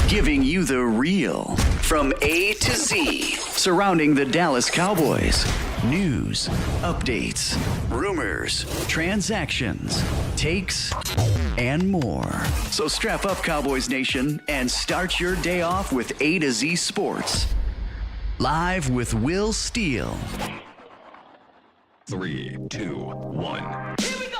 Giving you the real from A to Z surrounding the Dallas Cowboys. News, updates, rumors, transactions, takes, and more. So strap up, Cowboys Nation, and start your day off with A to Z Sports. Live with Will Steele. 3, 2, 1. Here we go!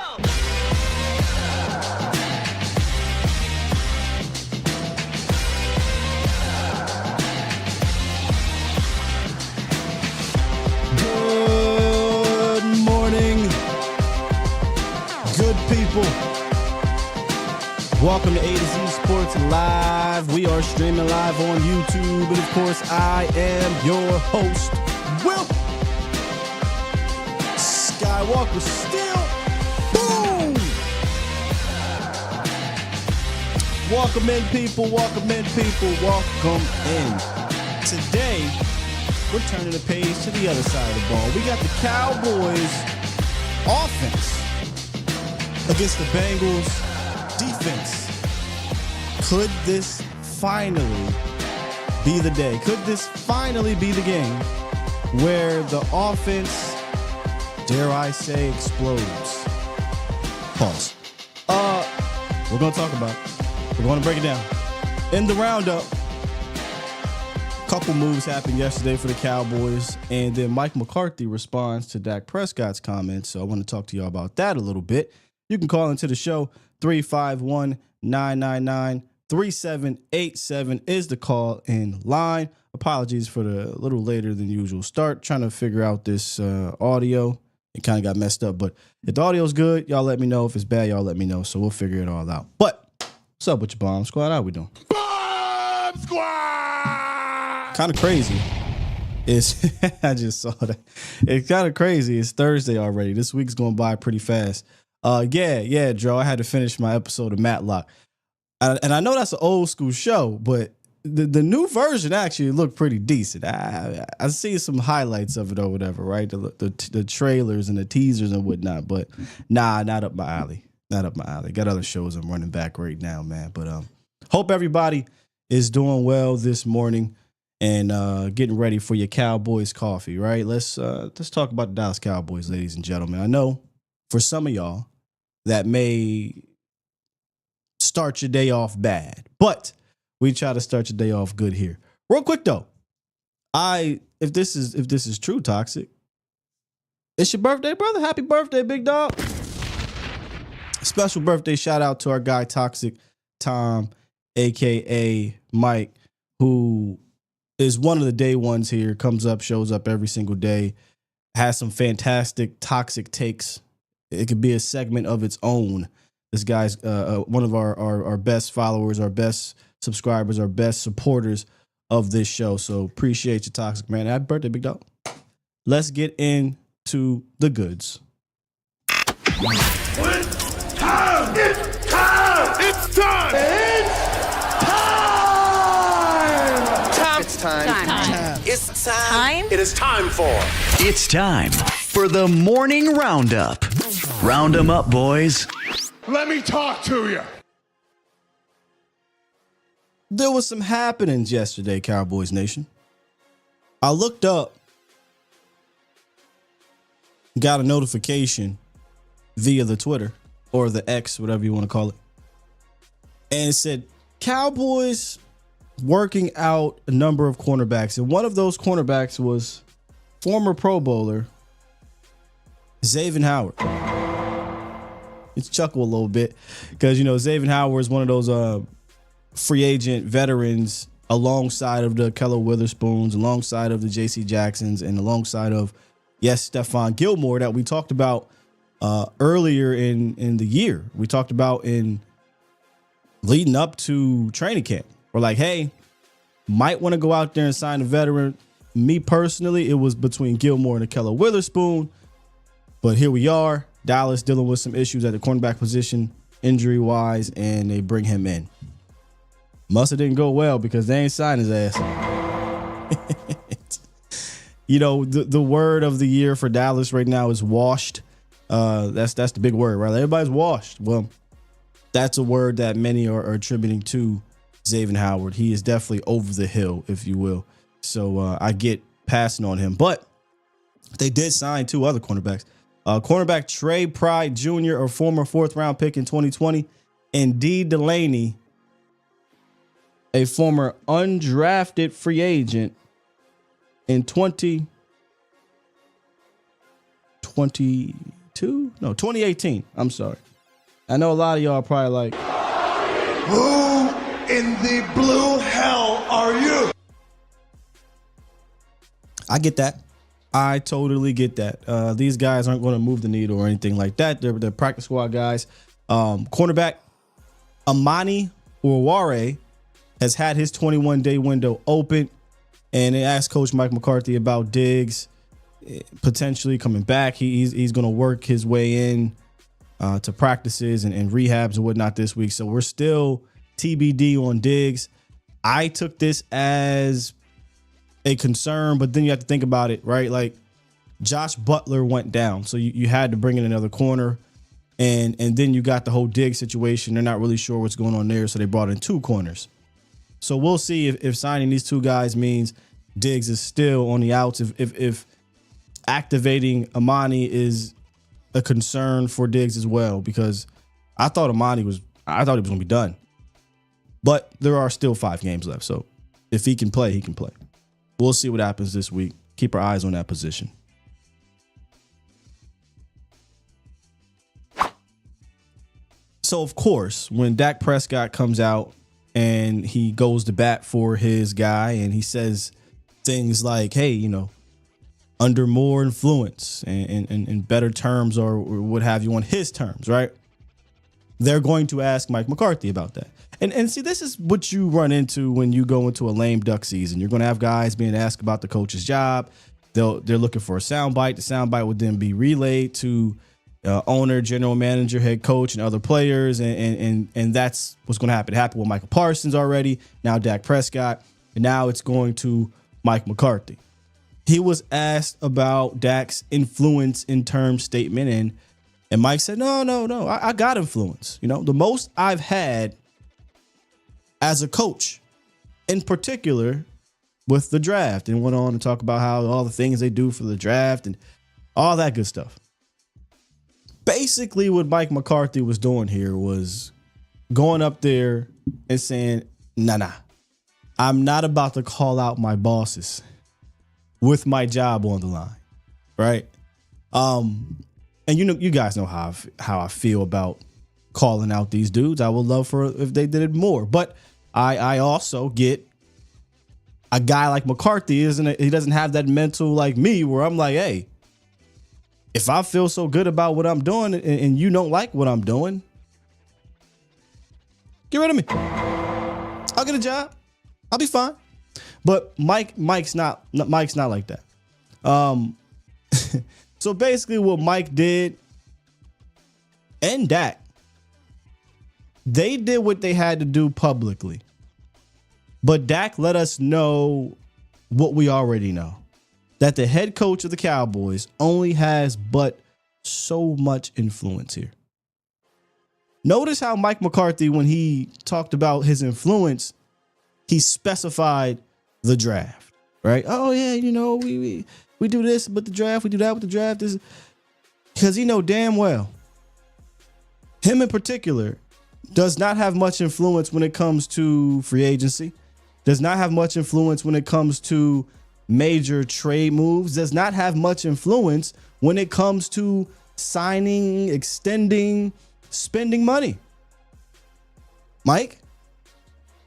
Good morning, good people. Welcome to A to Z Sports Live. We are streaming live on YouTube, and of course, I am your host, Will Skywalker. Still, boom! Welcome in, people. Welcome in, people. Welcome in. Today, we're turning the page to the other side of the ball. We got the Cowboys offense against the Bengals defense. Could this finally be the day? Could this finally be the game where the offense, dare I say, explodes? Pause. We're going to talk about it. We're going to break it down. In the roundup, couple moves happened yesterday for the Cowboys, and then Mike McCarthy responds to Dak Prescott's comments. So I want to talk to y'all about that a little bit. You can call into the show. 351-999-3787 is the call in line. Apologies for the little later than usual start. Trying to figure out this audio. It kind of got messed up, but if the audio's good, y'all let me know. If it's bad, y'all let me know. So we'll figure it all out. But what's up with your bomb squad? How we doing? Bomb Squad! Kind of crazy. I just saw that. It's kind of crazy. It's Thursday already. This week's going by pretty fast. Yeah, Joe. I had to finish my episode of Matlock, and I know that's an old school show, but the new version actually looked pretty decent. I see some highlights of it or whatever, right? The trailers and the teasers and whatnot, but not up my alley. Not up my alley. Got other shows I'm running back right now, man. But hope everybody is doing well this morning and getting ready for your Cowboys coffee, right? Let's talk about the Dallas Cowboys, ladies and gentlemen. I know for some of y'all that may start your day off bad, but we try to start your day off good here. Real quick though, if this is true, Toxic, it's your birthday, brother. Happy birthday, big dog. Special birthday shout out to our guy Toxic Tom, aka Mike, who is one of the day ones here, comes up, shows up every single day, has some fantastic toxic takes. It could be a segment of its own. This guy's one of our best followers, our best subscribers, our best supporters of this show. So appreciate you, Toxic, man. Happy birthday, big dog. Let's get into the goods. It's time! It's time! It's time! It's time! It's time! It is time for. It's time for the morning roundup. Round 'em up, boys. Let me talk to you. There was some happenings yesterday, Cowboys Nation. I looked up, got a notification via the Twitter or the X, whatever you want to call it, and it said Cowboys working out a number of cornerbacks, and one of those cornerbacks was former Pro Bowler Xavier Howard. Let's chuckle a little bit because, you know, Xavier Howard is one of those free agent veterans alongside of the Keller Witherspoons, alongside of the J.C. Jacksons, and alongside of, yes, Stephon Gilmore that we talked about earlier in the year. We talked about in leading up to training camp. We're like, hey, might want to go out there and sign a veteran. Me personally, it was between Gilmore and the Keller Witherspoon. But here we are, Dallas dealing with some issues at the cornerback position, injury-wise, and they bring him in. Must have didn't go well because they ain't signed his ass. You know, the word of the year for Dallas right now is washed. That's the big word, right? Everybody's washed. Well, that's a word that many are attributing to Xavier Howard. He is definitely over the hill, if you will. So I get passing on him. But they did sign 2 other cornerbacks. Cornerback Trey Pride Jr., a former 4th-round pick in 2020, and D. Delaney, a former undrafted free agent in 2018. I'm sorry. I know a lot of y'all are probably like, Who in the blue hell are you? I get that. I totally get that. These guys aren't going to move the needle or anything like that. They're practice squad guys. Cornerback Amani Uware has had his 21-day window open, and they asked Coach Mike McCarthy about Diggs potentially coming back. He's going to work his way in to practices and rehabs and whatnot this week. So we're still TBD on Diggs. I took this as a concern, but then you have to think about it, right? Like Josh Butler went down, so you had to bring in another corner, and then you got the whole Diggs situation. They're not really sure what's going on there, so they brought in 2 corners. So we'll see if signing these 2 guys means Diggs is still on the outs. If activating Amani is a concern for Diggs as well, because I thought he was going to be done, but there are still 5 games left. So if he can play, he can play. We'll see what happens this week. Keep our eyes on that position. So, of course, when Dak Prescott comes out and he goes to bat for his guy and he says things like, hey, under more influence and better terms or what have you on his terms, right? They're going to ask Mike McCarthy about that. And see, this is what you run into when you go into a lame duck season. You're going to have guys being asked about the coach's job. They're looking for a soundbite. The soundbite would then be relayed to owner, general manager, head coach, and other players. And that's what's going to happen. It happened with Michael Parsons already. Now Dak Prescott. And now it's going to Mike McCarthy. He was asked about Dak's influence in terms statement. And Mike said, no, I got influence. The most I've had as a coach, in particular with the draft, and went on to talk about how all the things they do for the draft and all that good stuff. Basically, what Mike McCarthy was doing here was going up there and saying, nah, I'm not about to call out my bosses with my job on the line, right? And you guys know how I feel about calling out these dudes. I would love for if they did it more, but I also get a guy like McCarthy he doesn't have that mental like me where I'm like, hey, if I feel so good about what I'm doing and you don't like what I'm doing, get rid of me. I'll get a job. I'll be fine. But Mike's not like that. So basically what Mike did and Dak, they did what they had to do publicly. But Dak let us know what we already know. That the head coach of the Cowboys only has but so much influence here. Notice how Mike McCarthy, when he talked about his influence, he specified the draft, right? Oh yeah, we do this with the draft, we do that with the draft. Because he know damn well, him in particular does not have much influence when it comes to free agency, does not have much influence when it comes to major trade moves, does not have much influence when it comes to signing, extending, spending money. Mike,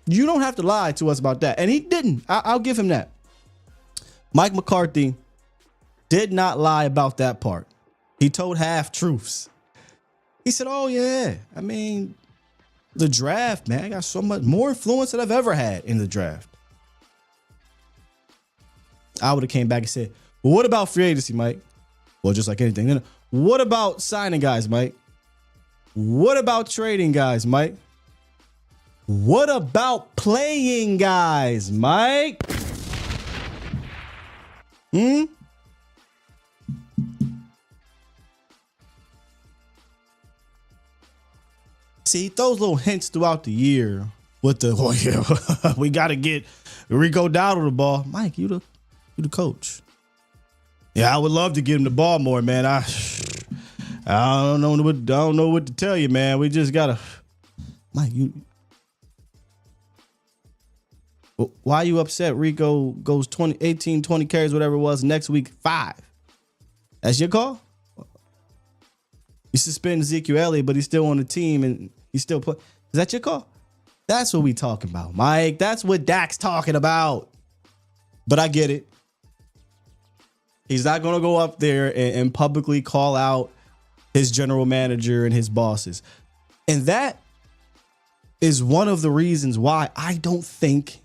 you don't have to lie to us about that. And he didn't. I'll give him that. Mike McCarthy did not lie about that part. He told half truths. He said, oh yeah, the draft, man, I got so much more influence than I've ever had in the draft. I would have came back and said, well, what about free agency, Mike? Well, just like anything. What about signing guys, Mike? What about trading guys, Mike? What about playing guys, Mike? See, he throws little hints throughout the year with the, oh yeah, we got to get Rico Dowdle the ball. Mike, you the coach. Yeah, I would love to get him the ball more, man. I don't know what to tell you, man. We just gotta, Mike. Why are you upset? Rico goes 18, 20 carries, whatever it was. Next week, 5. That's your call. You suspend Ezekiel Elliott, but he's still on the team and he's still Is that your call? That's what we talking about, Mike. That's what Dak's talking about. But I get it. He's not going to go up there and publicly call out his general manager and his bosses. And that is one of the reasons why I don't think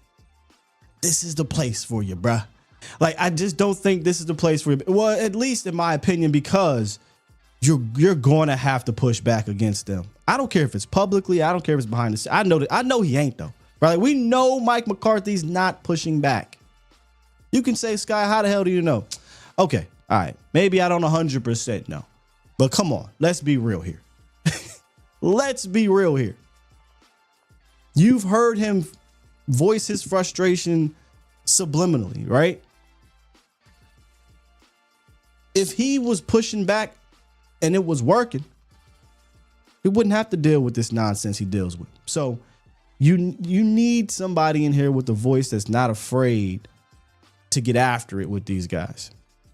this is the place for you, bruh. Like, I just don't think this is the place for you. Well, at least in my opinion, because you're going to have to push back against them. I don't care if it's publicly. I don't care if it's behind the scenes. I know he ain't, though. Right? We know Mike McCarthy's not pushing back. You can say, Sky, how the hell do you know? Okay, all right. Maybe I don't 100% know. But come on, let's be real here. Let's be real here. You've heard him voice his frustration subliminally, right? If he was pushing back and it was working, he wouldn't have to deal with this nonsense he deals with. So you need somebody in here with a voice that's not afraid to get after it with these guys.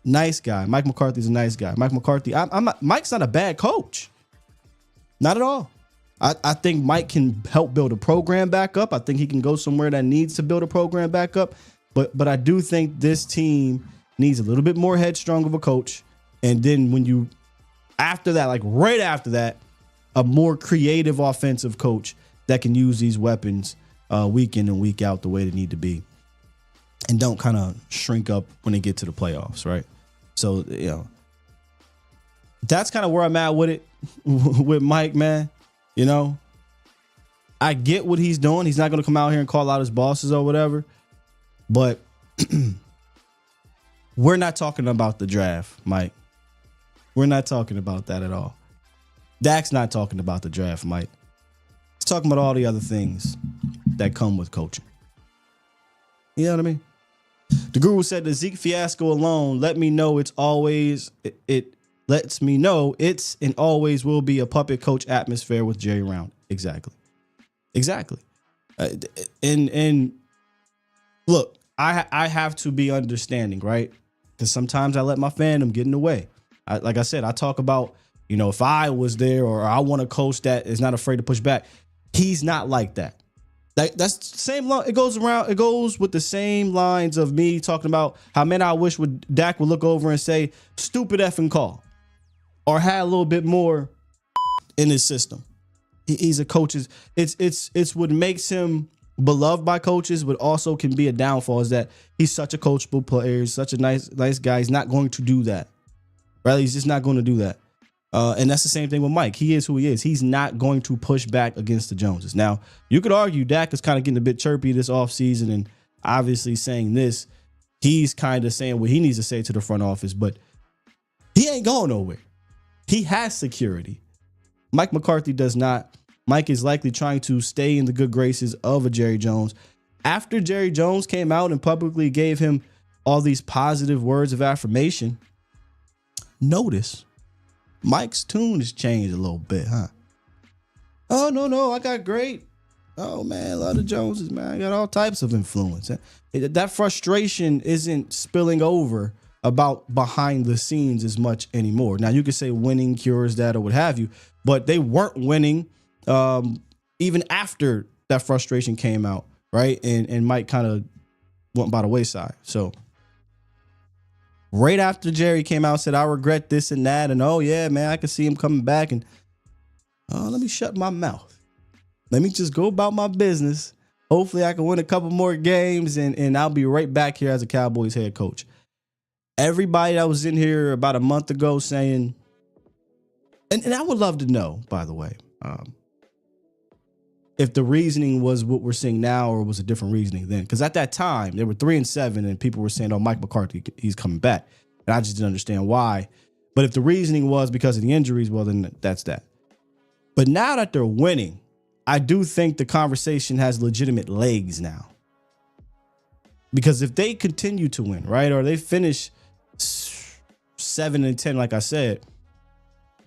Nice guy. Mike McCarthy's a nice guy. Mike McCarthy, Mike's not a bad coach. Not at all. I think Mike can help build a program back up. I think he can go somewhere that needs to build a program back up. But I do think this team needs a little bit more headstrong of a coach. And then after that, like right after that, a more creative offensive coach that can use these weapons week in and week out the way they need to be. And don't kind of shrink up when they get to the playoffs, right? So, that's kind of where I'm at with it, with Mike, man. I get what he's doing. He's not going to come out here and call out his bosses or whatever. But we're not talking about the draft, Mike. We're not talking about that at all. Dak's not talking about the draft, Mike. He's talking about all the other things that come with coaching. You know what I mean? The guru said the Zeke fiasco alone let me know it lets me know it's and always will be a puppet coach atmosphere with Jerry around. Exactly. And look, I have to be understanding, right? Because sometimes I let my fandom get in the way. Like I said, I talk about, if I was there or I want a coach that is not afraid to push back. He's not like that. That's the same. It goes with the same lines of me talking about how, man, I wish Dak would look over and say stupid effing call, or had a little bit more in his system. He's a coach. It's what makes him beloved by coaches, but also can be a downfall is that he's such a coachable player. He's such a nice guy. He's not going to do that. Right? He's just not going to do that. And that's the same thing with Mike. He is who he is. He's not going to push back against the Joneses. Now, you could argue Dak is kind of getting a bit chirpy this offseason and obviously saying this. He's kind of saying what he needs to say to the front office, but he ain't going nowhere. He has security. Mike McCarthy does not. Mike is likely trying to stay in the good graces of a Jerry Jones. After Jerry Jones came out and publicly gave him all these positive words of affirmation, notice Mike's tune has changed a little bit, huh? Oh, no, I got great. Oh, man, a lot of Joneses, man. I got all types of influence. That frustration isn't spilling over about behind the scenes as much anymore. Now, you could say winning cures that or what have you, but they weren't winning even after that frustration came out, right? And Mike kind of went by the wayside. So right after Jerry came out and said, I regret this and that. And, oh, yeah, man, I can see him coming back. And let me shut my mouth. Let me just go about my business. Hopefully I can win a couple more games and I'll be right back here as a Cowboys head coach. Everybody that was in here about a month ago saying, and I would love to know, by the way, if the reasoning was what we're seeing now or was a different reasoning then. Because at that time, they were 3-7 and people were saying, oh, Mike McCarthy, he's coming back. And I just didn't understand why. But if the reasoning was because of the injuries, well, then that's that. But now that they're winning, I do think the conversation has legitimate legs now. Because if they continue to win, right, or they finish 7-10, like I said,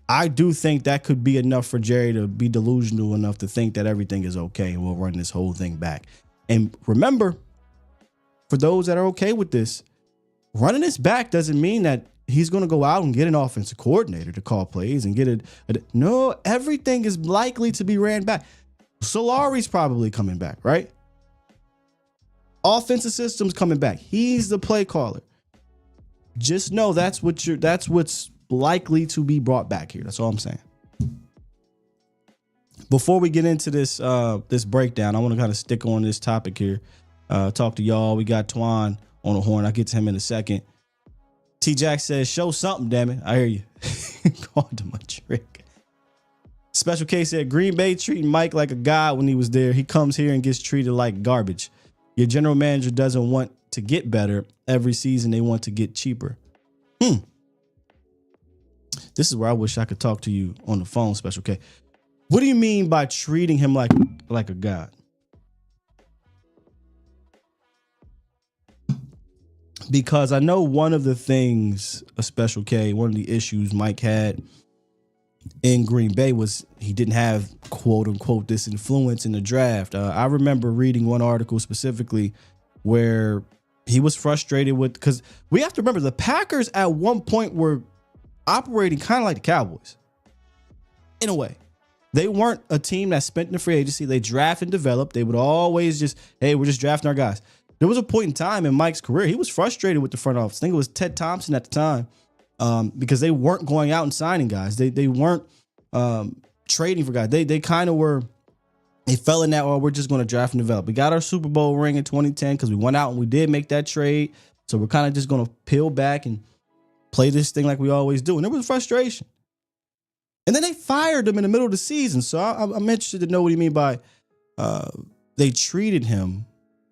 I do think that could be enough for Jerry to be delusional enough to think that everything is okay and we'll run this whole thing back. And remember, for those that are okay with this, running this back doesn't mean that he's going to go out and get an offensive coordinator to call plays and get it. No, everything is likely to be ran back. Solari's probably coming back, right? Offensive system's coming back. He's the play caller. Just know that's what's likely to be brought back here. That's all I'm saying. Before we get into this this breakdown, I want to kind of stick on this topic here. Talk to y'all. We got Twan on the horn. I'll get to him in a second. T Jack says, show something, damn it. I hear you. Called him a trick. Special K said, Green Bay treating Mike like a god when he was there. He comes here and gets treated like garbage. Your general manager doesn't want to get better. Every season they want to get cheaper. This is where I wish I could talk to you on the phone, Special K. What do you mean by treating him like a god? Because I know one of the things, a Special K, one of the issues Mike had in Green Bay was he didn't have, quote unquote, this influence in the draft. I remember reading one article specifically where he was frustrated with, because we have to remember the Packers at one point were operating kind of like the Cowboys in a way. They weren't a team that spent in the free agency. They draft and develop. They would always just, hey, we're just drafting our guys. There was a point in time in Mike's career, he was frustrated with the front office. I think it was Ted Thompson at the time, because they weren't going out and signing guys. They weren't trading for guys. They kind of were, they fell in that, oh, we're just going to draft and develop. We got our Super Bowl ring in 2010 because we went out and we did make that trade. So we're kind of just going to peel back and play this thing like we always do. And there was frustration. And then they fired him in the middle of the season. So I'm interested to know what you mean by they treated him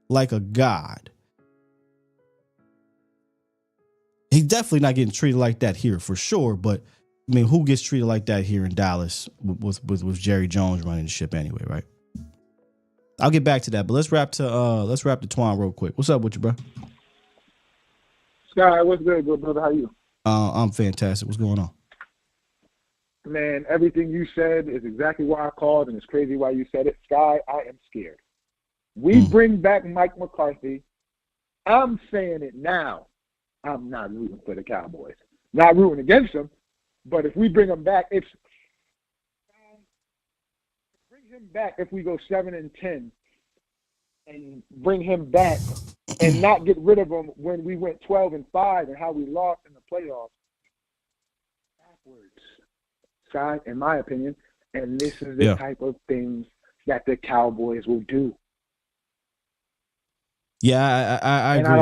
like a god. He's definitely not getting treated like that here for sure. But I mean, who gets treated like that here in Dallas with Jerry Jones running the ship anyway, right? I'll get back to that, but let's wrap to Twan real quick. What's up with you, bro? Sky, what's good brother? How you? I'm fantastic. What's going on? Man, everything you said is exactly why I called, and it's crazy why you said it. Sky, I am scared. We bring back Mike McCarthy. I'm saying it now. I'm not rooting for the Cowboys. Not rooting against them, but if we bring him back, bring him back if we go 7-10 and bring him back and not get rid of him when we went 12-5 and how we lost in the playoffs. Backwards. Sky, in my opinion, and this is the type of things that the Cowboys will do. Yeah, I agree.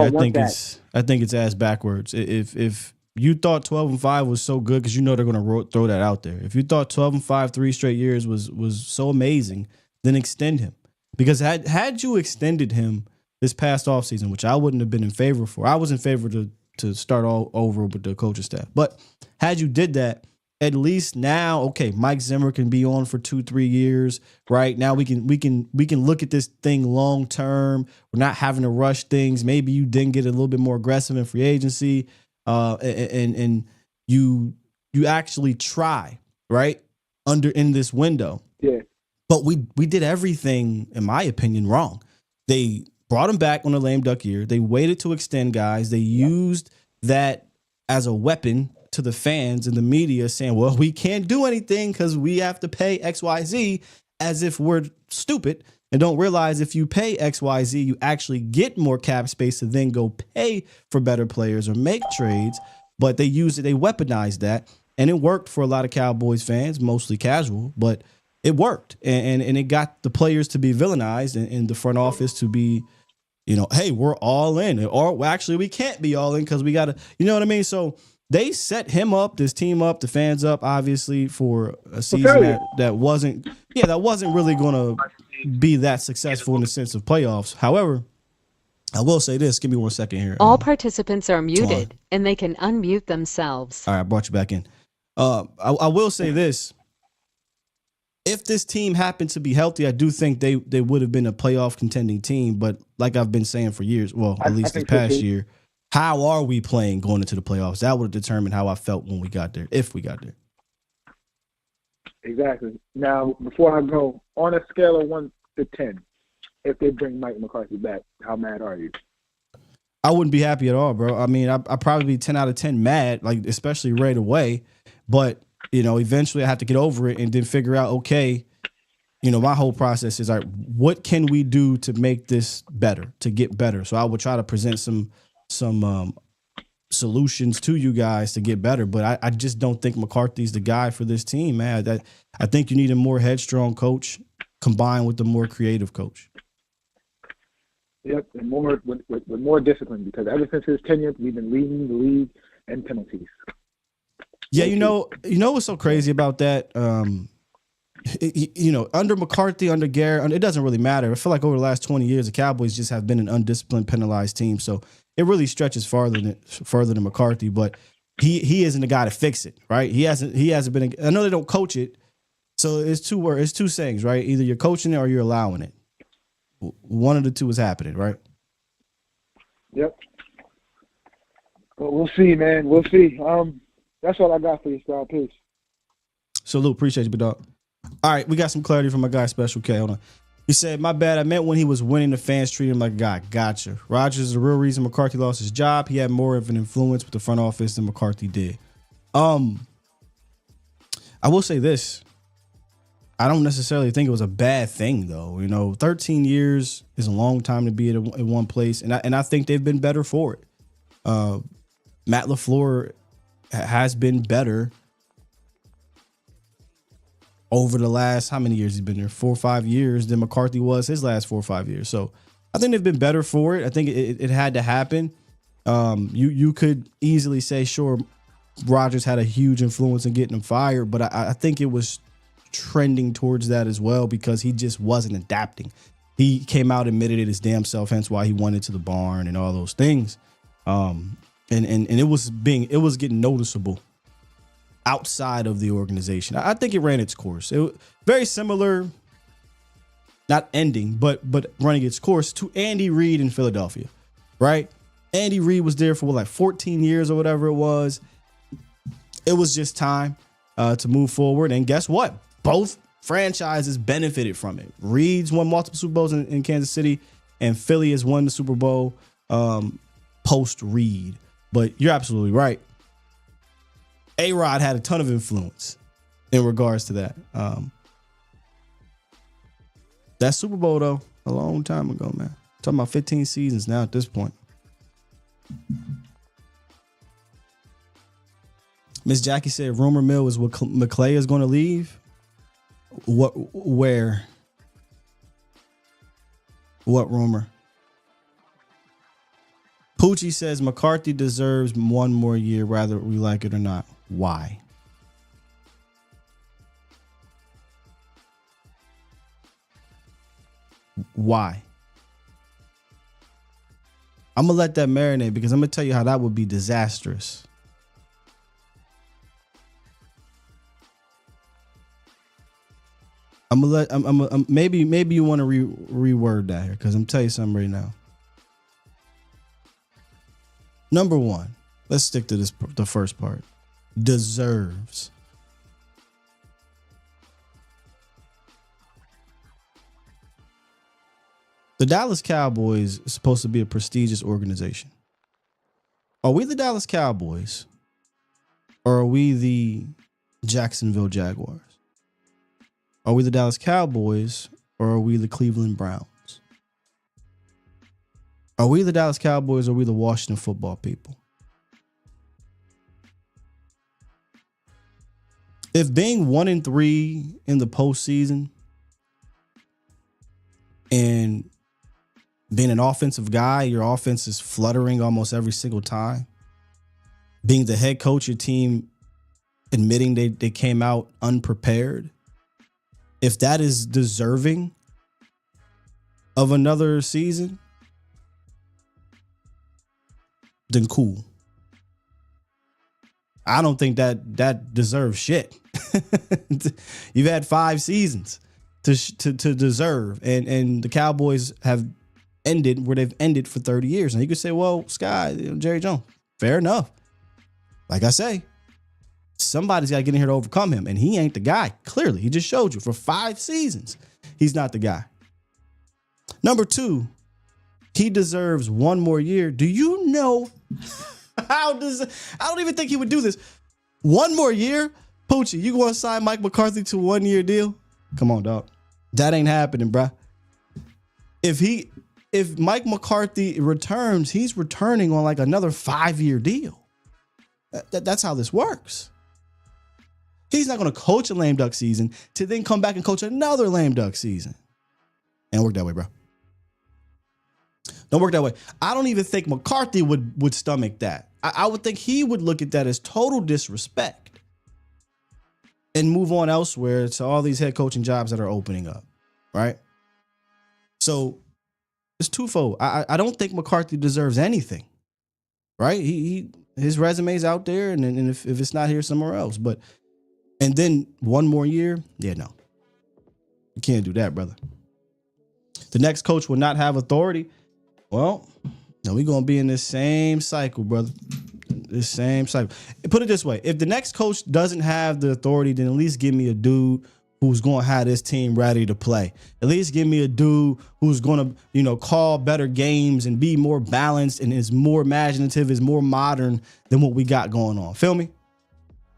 I think it's ass backwards. If you thought 12-5 was so good, because you know they're going to throw that out there. If you thought 12-5 3 straight years was so amazing, then extend him. Because had you extended him this past offseason, which I wouldn't have been in favor for, I was in favor to start all over with the coaching staff. But had you did that, at least now, okay, Mike Zimmer can be on for 2-3 years, right? Now we can look at this thing long term. We're not having to rush things. Maybe you didn't get a little bit more aggressive in free agency, and you actually try, right, in this window. Yeah. But we did everything, in my opinion, wrong. They brought him back on a lame duck year. They waited to extend guys. They used that as a weapon to the fans and the media, saying, well, we can't do anything because we have to pay XYZ, as if we're stupid and don't realize if you pay XYZ, you actually get more cap space to then go pay for better players or make trades. But they used it, they weaponized that, and it worked for a lot of Cowboys fans, mostly casual, but it worked. And it got the players to be villainized and the front office to be, hey, we're all in. Or actually, we can't be all in because we got to, you know what I mean? So they set him up, this team up, the fans up, obviously, for a season that wasn't really going to be that successful in the sense of playoffs. However, I will say this. Give me 1 second here. All participants are muted, and they can unmute themselves. All right, I brought you back in. I will say this. If this team happened to be healthy, I do think they would have been a playoff contending team. But like I've been saying for years, well, at least this past year, how are we playing going into the playoffs? That would have determined how I felt when we got there, if we got there. Exactly. Now, before I go, on a scale of 1 to 10, if they bring Mike McCarthy back, how mad are you? I wouldn't be happy at all, bro. I mean, I'd probably be 10 out of 10 mad, like especially right away. But eventually I have to get over it and then figure out, okay, my whole process is, all right, what can we do to make this better, to get better? So I would try to present some solutions to you guys to get better. But I just don't think McCarthy's the guy for this team, man. I think you need a more headstrong coach combined with the more creative coach. Yep, and more with more discipline, because ever since his tenure, we've been leading the league in penalties. Yeah, you know what's so crazy about that? Under McCarthy, under Garrett, it doesn't really matter. I feel like over the last 20 years, the Cowboys just have been an undisciplined, penalized team. So it really stretches further than McCarthy. But he isn't the guy to fix it, right? He hasn't been. I know they don't coach it, so it's two sayings, right? Either you're coaching it or you're allowing it. One of the two is happening, right? Yep. But we'll see, man. We'll see. That's all I got for you, Star. Peace. Salute. Appreciate you, big dog. All right, we got some clarity from my guy, Special K. Hold on. He said, my bad. I meant when he was winning, the fans treated him like a god. Gotcha. Rodgers is the real reason McCarthy lost his job. He had more of an influence with the front office than McCarthy did. I will say this. I don't necessarily think it was a bad thing, though. 13 years is a long time to be in one place, and I think they've been better for it. Matt LaFleur has been better over the last, how many years he's been there? 4 or 5 years than McCarthy was his last 4 or 5 years. So I think they've been better for it. I think it had to happen. You could easily say, sure, Rodgers had a huge influence in getting him fired, but I think it was trending towards that as well, because he just wasn't adapting. He came out, admitted it his damn self, hence why he went into the barn and all those things. And it was getting noticeable outside of the organization. I think it ran its course. It was very similar, not ending, but running its course to Andy Reid in Philadelphia, right? Andy Reid was there for 14 years or whatever it was. It was just time to move forward. And guess what? Both franchises benefited from it. Reid's won multiple Super Bowls in Kansas City, and Philly has won the Super Bowl post-Reid. But you're absolutely right. A-Rod had a ton of influence in regards to that. That Super Bowl, though, a long time ago, man. Talking about 15 seasons now at this point. Miss Jackie said rumor mill is what McClay is going to leave. Where? What rumor? Poochie says McCarthy deserves one more year, whether we like it or not. Why? Why? I'm going to let that marinate, because I'm going to tell you how that would be disastrous. Maybe you want to reword that here, because I'm going to tell you something right now. Number one, let's stick to the first part. Deserves. The Dallas Cowboys is supposed to be a prestigious organization. Are we the Dallas Cowboys, or are we the Jacksonville Jaguars? Are we the Dallas Cowboys, or are we the Cleveland Browns? Are we the Dallas Cowboys, or are we the Washington football people? If being 1-3 in the postseason and being an offensive guy, your offense is fluttering almost every single time, being the head coach, your team admitting they came out unprepared, if that is deserving of another season, then cool. I don't think that deserves shit. You've had 5 seasons to deserve, and the Cowboys have ended where they've ended for 30 years. And you could say, well, Sky, Jerry Jones, fair enough. Like I say, somebody's got to get in here to overcome him, and he ain't the guy. Clearly, he just showed you for 5 seasons, he's not the guy. Number 2, he deserves 1 more year. Do you know I don't even think he would do this. 1 more year? Poochie, you going to sign Mike McCarthy to a 1-year deal? Come on, dog. That ain't happening, bruh. If Mike McCarthy returns, he's returning on like another 5-year deal. That's how this works. He's not going to coach a lame duck season to then come back and coach another lame duck season. And work that way, bro. Don't work that way. I don't even think McCarthy would stomach that. I would think he would look at that as total disrespect and move on elsewhere to all these head coaching jobs that are opening up, right? So it's twofold. I don't think McCarthy deserves anything, right? His resume's out there, and if it's not here, somewhere else. And then 1 more year, yeah, no. You can't do that, brother. The next coach will not have authority. Well, now we're going to be in this same cycle, brother. This same cycle. Put it this way. If the next coach doesn't have the authority, then at least give me a dude who's going to have this team ready to play. At least give me a dude who's going to, call better games and be more balanced and is more imaginative, is more modern than what we got going on. Feel me?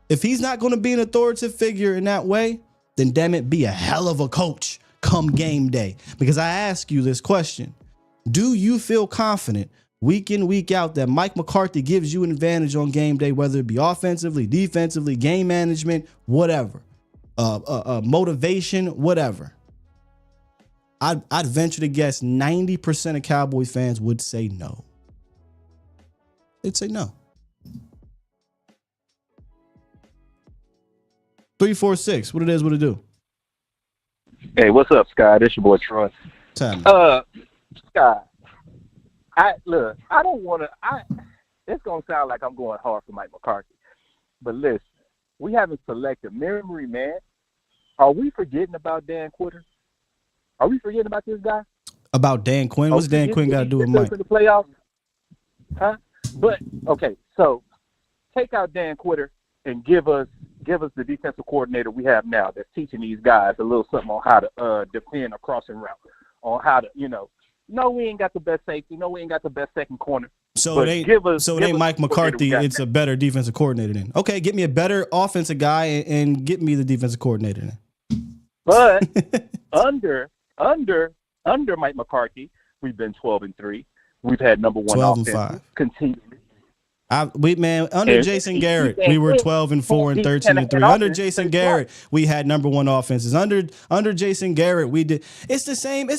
If he's not going to be an authoritative figure in that way, then damn it, be a hell of a coach come game day. Because I ask you this question. Do you feel confident week in, week out that Mike McCarthy gives you an advantage on game day, whether it be offensively, defensively, game management, whatever, motivation, whatever? I'd venture to guess 90% of Cowboys fans would say no. They'd say no. 346. What it do? Hey, what's up, Sky? This your boy Troy. Sky, I don't want to. It's gonna sound like I'm going hard for Mike McCarthy, but listen, we haven't selected memory, man. Are we forgetting about Dan Quitter? Are we forgetting about this guy? About Dan Quinn? What's Dan Quinn got to do with Mike? In the playoffs? Huh? But okay, so take out Dan Quitter and give us the defensive coordinator we have now that's teaching these guys a little something on how to defend a crossing route, on how to, no, we ain't got the best safety. No, we ain't got the best second corner. So it ain't Mike McCarthy. It's a better defensive coordinator then. Okay, get me a better offensive guy and get me the defensive coordinator then. But under Mike McCarthy, we've been 12-3. We've had number 1 offense continually. Under Jason Garrett, we were 12-4 and 13-3. Under Jason Garrett, we had number 1 offenses. Under Jason Garrett, we did. It's the same.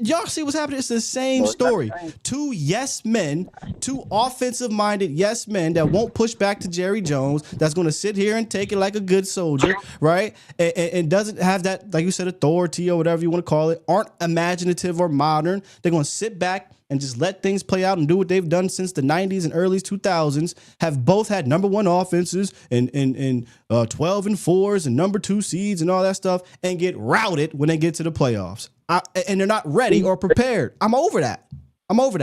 Y'all see what's happening? It's the same story. 2 yes men, 2 offensive-minded yes men that won't push back to Jerry Jones. That's going to sit here and take it like a good soldier, right? And doesn't have that, like you said, authority or whatever you want to call it. Aren't imaginative or modern. They're going to sit back and just let things play out and do what they've done since the 90s and early 2000s, have both had number 1 offenses and 12 and 4s and number 2 seeds and all that stuff, and get routed when they get to the playoffs. And they're not ready or prepared. I'm over that,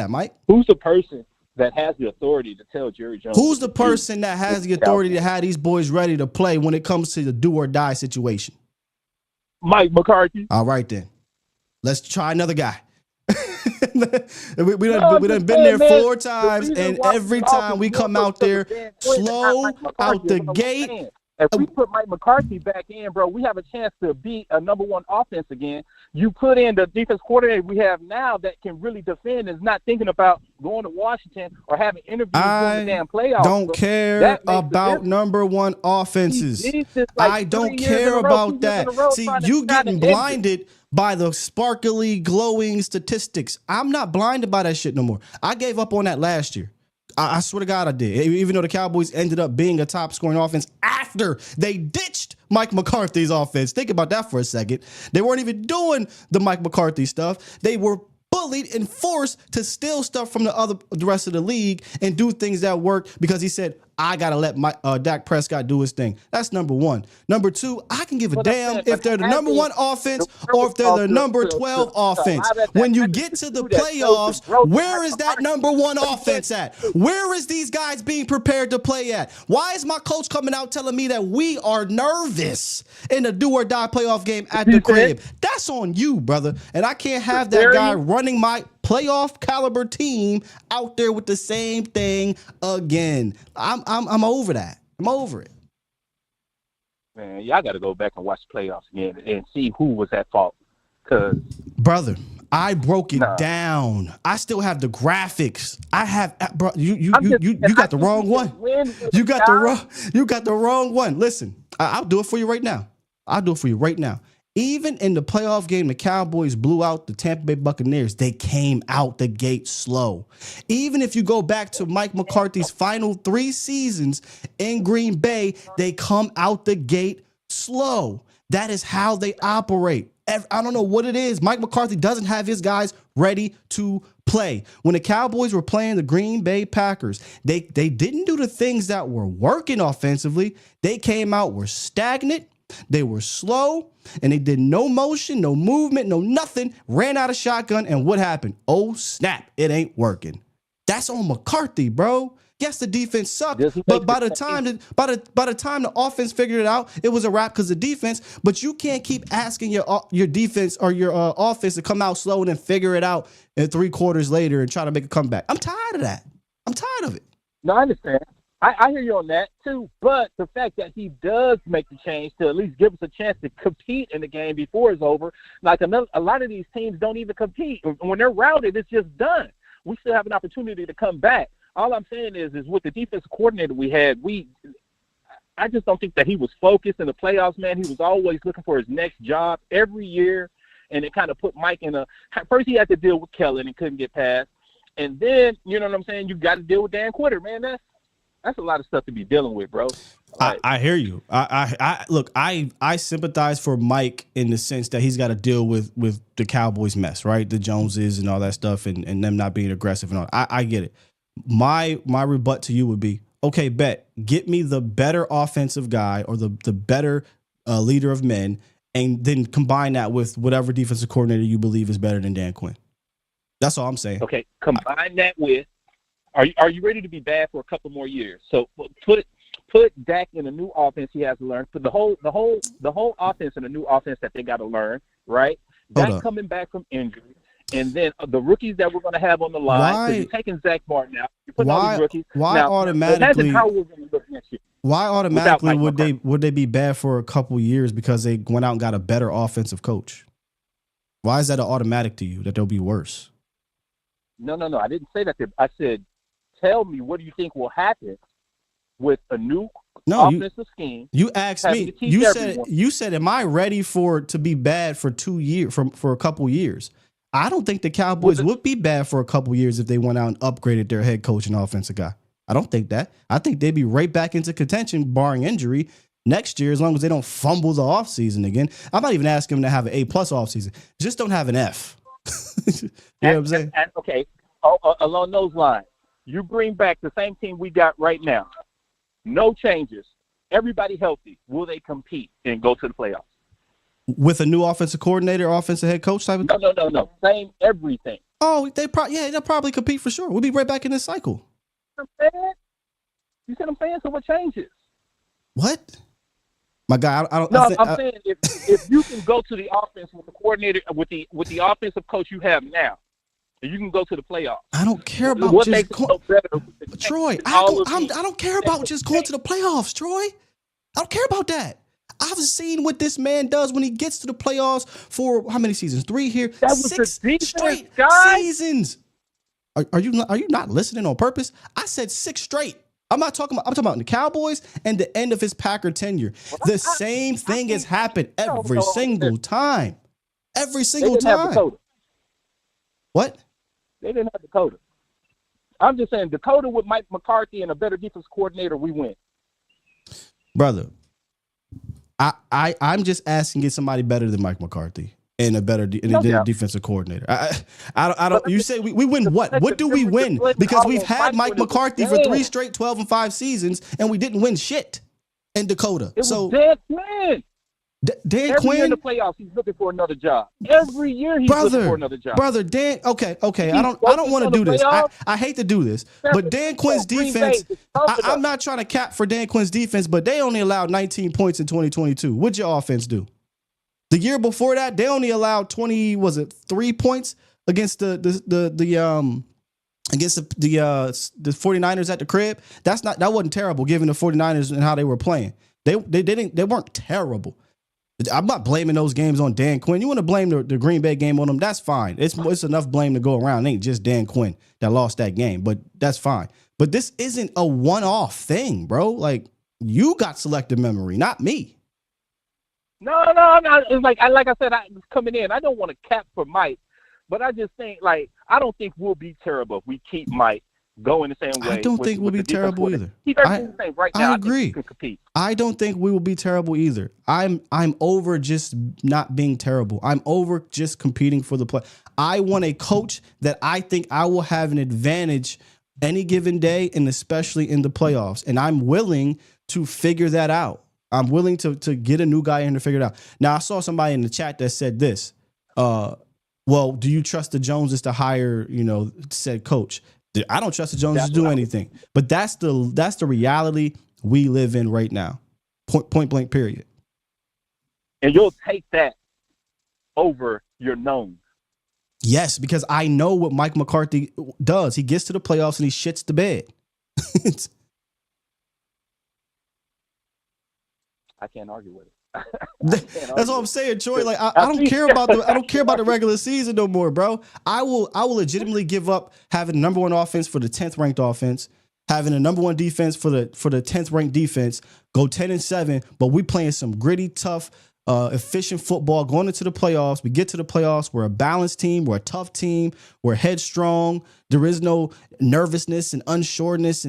Mike. Who's the person that has the authority to tell Jerry Jones? Who's the person that has the authority to have these boys ready to play when it comes to the do or die situation? Mike McCarthy. All right, then. Let's try another guy. we done been there 4 times, and every time we come out there slow out the gate. If we put Mike McCarthy back in, bro, we have a chance to beat a number 1 offense again. You put in the defense coordinator we have now that can really defend and is not thinking about going to Washington or having interviews in the damn playoffs. I don't care about number 1 offenses. I don't care about that. See, you getting blinded by the sparkly, glowing statistics. I'm not blinded by that shit no more. I gave up on that last year. I swear to God I did. Even though the Cowboys ended up being a top scoring offense after they ditched Mike McCarthy's offense. Think about that for a second. They weren't even doing the Mike McCarthy stuff. They were bullied and forced to steal stuff from the rest of the league and do things that work because he said, I got to let Dak Prescott do his thing. That's number one. Number two, I can give a damn if they're the number one offense or if they're the number 12 offense. When you get to the playoffs, where is that number one offense at? Where is these guys being prepared to play at? Why is my coach coming out telling me that we are nervous in the do or die playoff game at the crib? That's on you, brother. And I can't have that guy running my playoff caliber team out there with the same thing again. I'm over that. I'm over it. Man, y'all got to go back and watch the playoffs again and see who was at fault. Cause brother, I broke it down. I still have the graphics. I have, bro. You got the wrong one. You got the wrong one. Listen, I'll do it for you right now. Even in the playoff game, the Cowboys blew out the Tampa Bay Buccaneers. They came out the gate slow. Even if you go back to Mike McCarthy's final 3 seasons in Green Bay, they come out the gate slow. That is how they operate. I don't know what it is. Mike McCarthy doesn't have his guys ready to play. When the Cowboys were playing the Green Bay Packers, they didn't do the things that were working offensively. They came out, were stagnant. They were slow, and they did no motion, no movement, no nothing, ran out of shotgun, and what happened? Oh, snap, it ain't working. That's on McCarthy, bro. Yes, the defense sucked, but by the time the offense figured it out, it was a wrap because of defense. But you can't keep asking your defense or your offense to come out slow and then figure it out in 3 quarters later and try to make a comeback. I'm tired of that. I'm tired of it. No, I understand. I hear you on that, too. But the fact that he does make the change to at least give us a chance to compete in the game before it's over, like a lot of these teams don't even compete. When they're routed, it's just done. We still have an opportunity to come back. All I'm saying is with the defensive coordinator we had, I just don't think that he was focused in the playoffs, man. He was always looking for his next job every year, and it kind of put Mike in first he had to deal with Kellen and couldn't get past. And then, you know what I'm saying, you got to deal with Dan Quitter, man. That's a lot of stuff to be dealing with, bro. I hear you. I sympathize for Mike in the sense that he's got to deal with the Cowboys mess, right? The Joneses and all that stuff, and them not being aggressive and all. I get it. My rebut to you would be, okay, bet, get me the better offensive guy or the better leader of men, and then combine that with whatever defensive coordinator you believe is better than Dan Quinn. That's all I'm saying. Okay, combine that with. Are you ready to be bad for a couple more years? So put Dak in a new offense he has to learn. Put the whole offense in a new offense that they got to learn, right? Dak coming back from injury, and then the rookies that we're going to have on the line. So you're taking Zach Martin out. You put all these rookies. Why automatically? Imagine how we're going to look next year. Why automatically would they be bad for a couple years because they went out and got a better offensive coach? Why is that an automatic to you that they'll be worse? No. I didn't say that. I said, tell me, what do you think will happen with a new offensive scheme? You asked me. You said, am I ready to be bad for 2 years, for a couple years? I don't think the Cowboys would be bad for a couple years if they went out and upgraded their head coach and offensive guy. I don't think that. I think they'd be right back into contention, barring injury, next year, as long as they don't fumble the offseason again. I'm not even asking them to have an A+ offseason. Just don't have an F. You know what I'm saying? Okay. Along those lines, you bring back the same team we got right now. No changes. Everybody healthy. Will they compete and go to the playoffs? With a new offensive coordinator, offensive head coach type of thing? No. Same everything. Oh, they'll probably compete for sure. We'll be right back in this cycle. You see what I'm saying? So what changes? What? My guy, I'm saying if you can go to the offense with the coordinator, with the offensive coach you have now, you can go to the playoffs. I don't care about what just makes it so better, Troy. I don't care about just going to the playoffs, Troy. I don't care about that. I've seen what this man does when he gets to the playoffs for how many seasons? 3 here. That was 6 straight seasons. Are you not listening on purpose? I said 6 straight. I'm talking about the Cowboys and the end of his Packer tenure. The same thing has happened every single time. Every single time. What? They didn't have Dakota. I'm just saying, Dakota with Mike McCarthy and a better defense coordinator, we win. Brother, I'm just asking, get somebody better than Mike McCarthy. and a better defensive coordinator. I don't. You say we win what? What do we win? Because we've had Mike McCarthy for 3 straight 12-5 seasons, and we didn't win shit in Dakota. It was Dan Quinn. Dan Every Quinn year in the playoffs, he's looking for another job. Every year he's looking for another job. Brother, Dan. Okay. I don't want to do this. I hate to do this, but Dan Quinn's defense. I'm not trying to cap for Dan Quinn's defense, but they only allowed 19 points in 2022. What'd your offense do? The year before that, they only allowed 3 points against the 49ers at the crib. That wasn't terrible given the 49ers and how they were playing. They weren't terrible. I'm not blaming those games on Dan Quinn. You want to blame the Green Bay game on them? That's fine. It's enough blame to go around. It ain't just Dan Quinn that lost that game, but that's fine. But this isn't a one-off thing, bro. Like, you got selective memory, not me. No. It's like I said, I was coming in. I don't want to cap for Mike, but I just think, like, I don't think we'll be terrible if we keep Mike going the same way. I don't think we'll be terrible either. I agree. I can compete. I don't think we will be terrible either. I'm over just not being terrible. I'm over just competing for the play. I want a coach that I think I will have an advantage any given day, and especially in the playoffs. And I'm willing to figure that out. I'm willing to get a new guy in to figure it out. Now, I saw somebody in the chat that said this. Well, do you trust the Joneses to hire, said coach? I don't trust the Joneses to do anything. But that's the reality we live in right now. Point blank, period. And you'll take that over your known. Yes, because I know what Mike McCarthy does. He gets to the playoffs and he shits the bed. I can't argue with it. That's all I'm saying, Troy. Like, I don't care about the regular season no more, bro. I will legitimately give up having the number 1 offense for the 10th ranked offense, having the number 1 defense for the 10th ranked defense, go 10-7, but we playing some gritty, tough, efficient football going into the playoffs. We get to the playoffs. We're a balanced team. We're a tough team. We're headstrong. There is no nervousness and unsureness.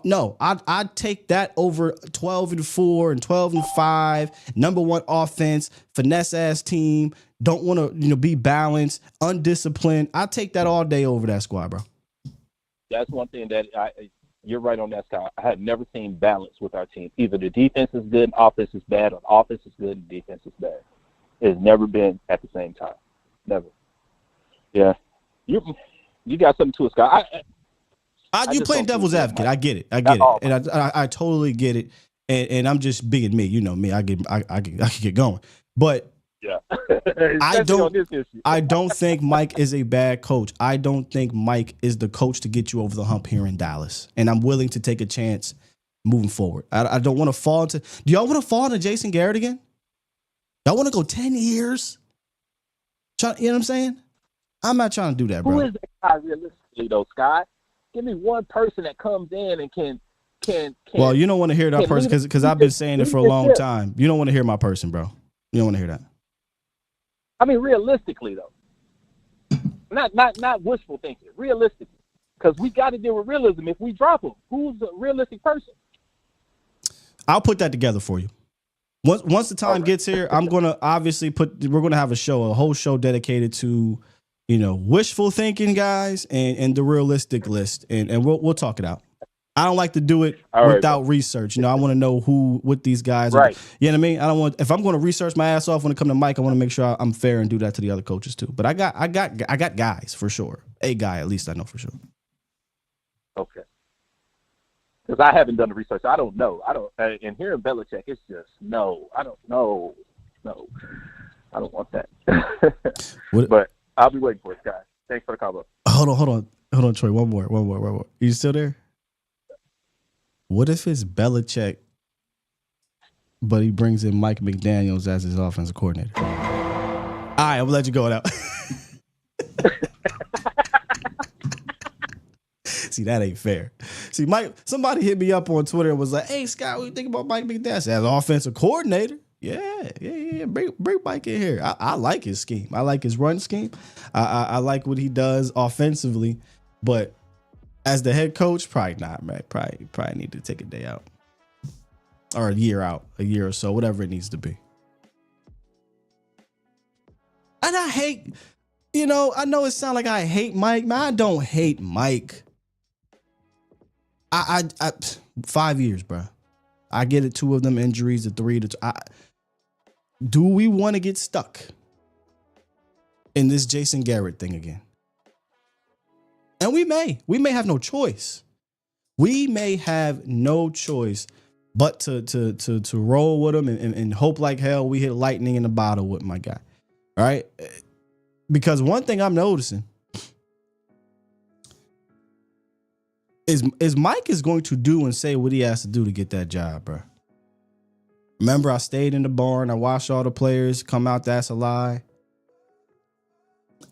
No, I'd take that over 12-4 and 12-5. Number 1 offense, finesse ass team. Don't want to be balanced, undisciplined. I take that all day over that squad, bro. That's one thing that you're right on that, Scott. I have never seen balance with our team. Either the defense is good and offense is bad, or the offense is good and defense is bad. It's never been at the same time. Never. Yeah. You got something to it, Scott. You playing devil's advocate. I get it. And I totally get it. And I'm just being me. You know me. I can get going. But yeah. I don't think Mike is a bad coach. I don't think Mike is the coach to get you over the hump here in Dallas. And I'm willing to take a chance moving forward. I don't want to fall into. Do y'all want to fall into Jason Garrett again? Y'all want to go 10 years? You know what I'm saying? I'm not trying to do that, bro. Who is that guy realistically, though, Scott? Give me one person that comes in and can. Well, you don't want to hear that person because I've been saying it for a long time. You don't want to hear my person, bro. You don't want to hear that. I mean, realistically, though, not wishful thinking. Realistically, because we got to deal with realism. If we drop him, who's a realistic person? I'll put that together for you. Once the time gets here, I'm gonna obviously we're gonna have a whole show dedicated to, wishful thinking, guys, and the realistic list, and we'll talk it out. I don't like to do it without research. I want to know what these guys are. You know what I mean? If I'm going to research my ass off when it comes to Mike, I want to make sure I'm fair and do that to the other coaches too. But I got guys for sure. A guy, at least I know for sure. Okay. Because I haven't done the research. I don't know. And here in Belichick, it's just no. I don't know. No. I don't want that. But I'll be waiting for it, guys. Thanks for the combo. Hold on, Troy. One more. You still there? What if it's Belichick, but he brings in Mike McDaniels as his offensive coordinator? All right, I'm going to let you go now. See, that ain't fair. See, Mike, somebody hit me up on Twitter and was like, hey, Scott, what do you think about Mike McDaniels as offensive coordinator? Yeah. Bring Mike in here. I like his scheme. I like his run scheme. I like what he does offensively, but as the head coach, probably not, man. Probably need to take a day out or a year or so, whatever it needs to be. hate, I know it sounds like I hate Mike. Man, I don't hate Mike. I 5 years, bro. I get it. 2 of them injuries, the 3 do we want to get stuck in this Jason Garrett thing again? And we may have no choice. We may have no choice but to roll with him and hope like hell we hit lightning in the bottle with my guy. All right? Because one thing I'm noticing is Mike is going to do and say what he has to do to get that job, bro. Remember, I stayed in the barn. I watched all the players come out. That's a lie.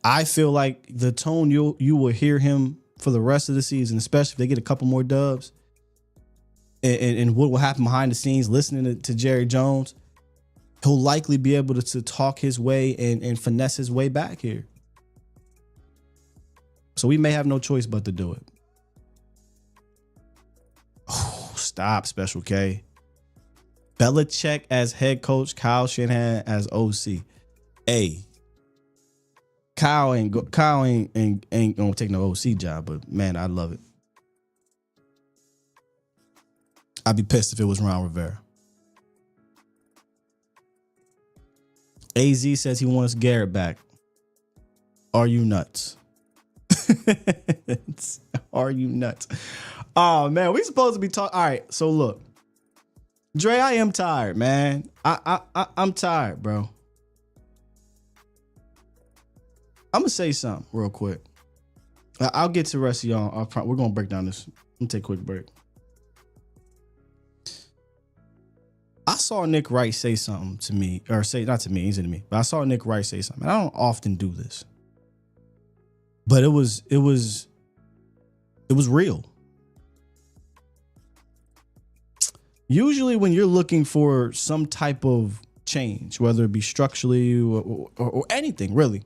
I feel like the tone you will hear him for the rest of the season, especially if they get a couple more dubs, and what will happen behind the scenes, listening to Jerry Jones, he'll likely be able to talk his way and finesse his way back here. So we may have no choice but to do it. Oh, stop, Special K. Belichick as head coach, Kyle Shanahan as OC. Hey, Kyle ain't gonna take no OC job, but man, I love it. I'd be pissed if it was Ron Rivera. AZ says he wants Garrett back. Are you nuts? Are you nuts? Oh man, we supposed to be talking. All right, so look, Dre, I am tired, man. I'm tired, bro. I'm gonna say something real quick. I'll get to the rest of y'all. We're gonna break down this. Let me take a quick break. I saw Nick Wright say something to me, or say not to me, he's into me, but I saw Nick Wright say something. I don't often do this, but it was real. Usually, when you're looking for some type of change, whether it be structurally or anything, really,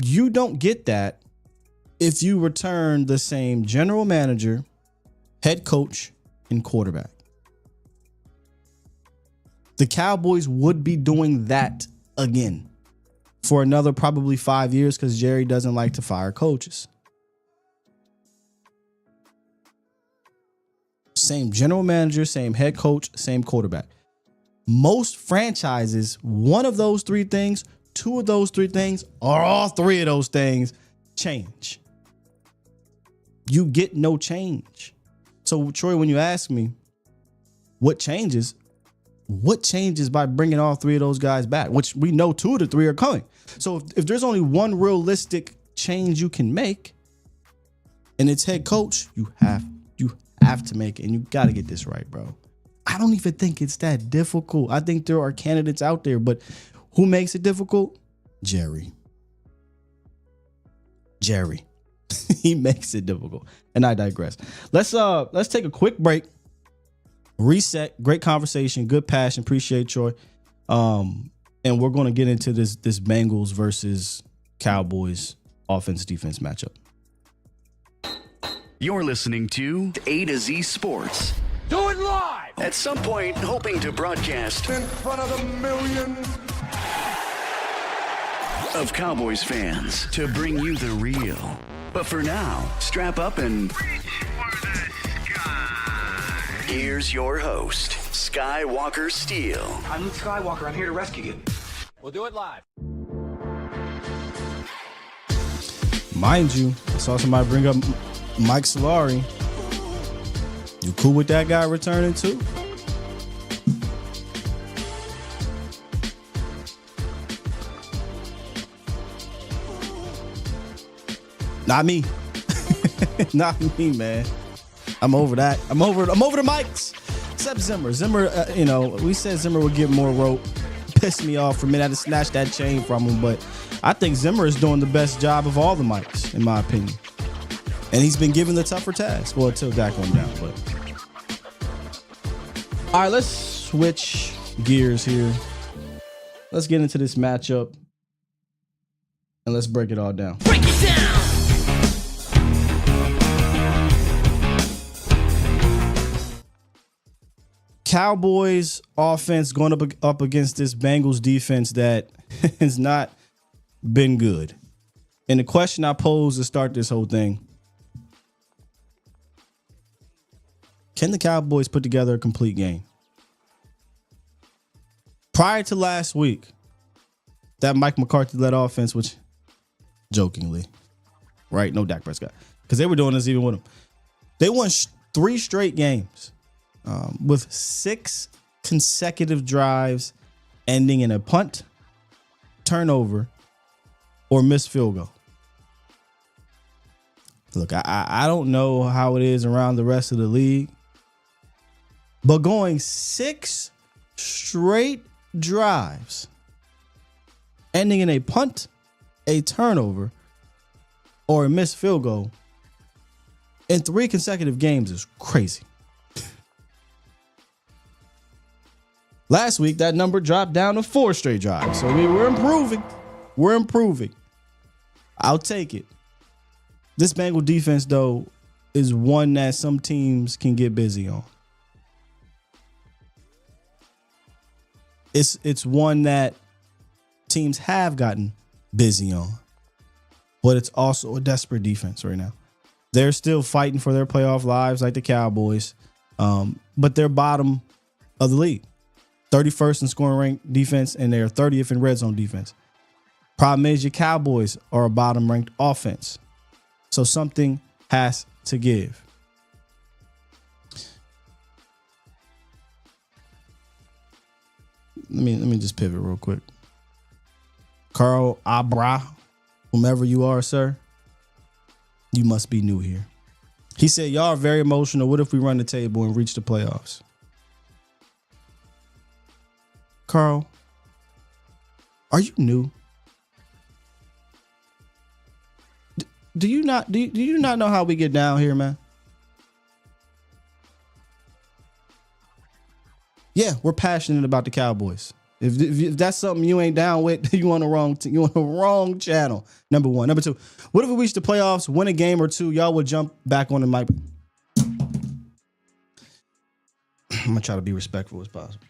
you don't get that if you return the same general manager, head coach, and quarterback. The Cowboys would be doing that again for another probably 5 years because Jerry doesn't like to fire coaches. Same general manager, same head coach, same quarterback. Most franchises, one of those 3 things, 2 of those 3 things, or all 3 of those things change. You get no change. So, Troy, when you ask me what changes by bringing all 3 of those guys back, which we know 2 of the 3 are coming. So if there's only one realistic change you can make, and it's head coach, you have to make it, and you got to get this right, bro. I don't even think it's that difficult. I think there are candidates out there, but who makes it difficult? Jerry. He makes it difficult. And I digress. Let's take a quick break. Reset. Great conversation. Good passion. Appreciate Troy. And we're going to get into this Bengals versus Cowboys offense-defense matchup. You're listening to A to Z Sports. Do it live! At some point, hoping to broadcast In front of the millions of Cowboys fans to bring you the real. But for now, strap up and here's your host, Skywalker Steele. I'm Luke Skywalker. I'm here to rescue you. We'll do it live. Mind you, I saw somebody bring up Mike Solari. You cool with that guy returning too? Not me. Not me, man. I'm over that. I'm over the mics. Except Zimmer. We said Zimmer would get more rope. Pissed me off for a minute. I had to snatch that chain from him, but I think Zimmer is doing the best job of all the mics, in my opinion. And he's been given the tougher task. Well, until Dak went down, but. All right, let's switch gears here. Let's get into this matchup. And let's break it all down. Break it down! Cowboys offense going up against this Bengals defense that has not been good. And the question I pose to start this whole thing, can the Cowboys put together a complete game? Prior to last week, that Mike McCarthy-led offense, which jokingly, right? No Dak Prescott. Because they were doing this even with him. They won 3 straight games with 6 consecutive drives ending in a punt, turnover, or missed field goal. Look, I don't know how it is around the rest of the league, but going 6 straight drives, ending in a punt, a turnover, or a missed field goal in 3 consecutive games is crazy. Last week, that number dropped down to 4 straight drives. So we're improving. We're improving. I'll take it. This Bengal defense, though, is one that some teams can get busy on. It's one that teams have gotten busy on. But it's also a desperate defense right now. They're still fighting for their playoff lives like the Cowboys. But they're bottom of the league. 31st in scoring ranked defense, and they're 30th in red zone defense. Problem is your Cowboys are a bottom ranked offense. So something has to give. Let me just pivot real quick. Carl Abra, whomever you are, sir, you must be new here. He said, y'all are very emotional. What if we run the table and reach the playoffs? Carl, are you new? Do you not know how we get down here, man? Yeah, we're passionate about the Cowboys. If that's something you ain't down with, you on the wrong channel. Number one. Number two, what if we reach the playoffs, win a game or two, y'all would jump back on the mic? I'm gonna try to be respectful as possible.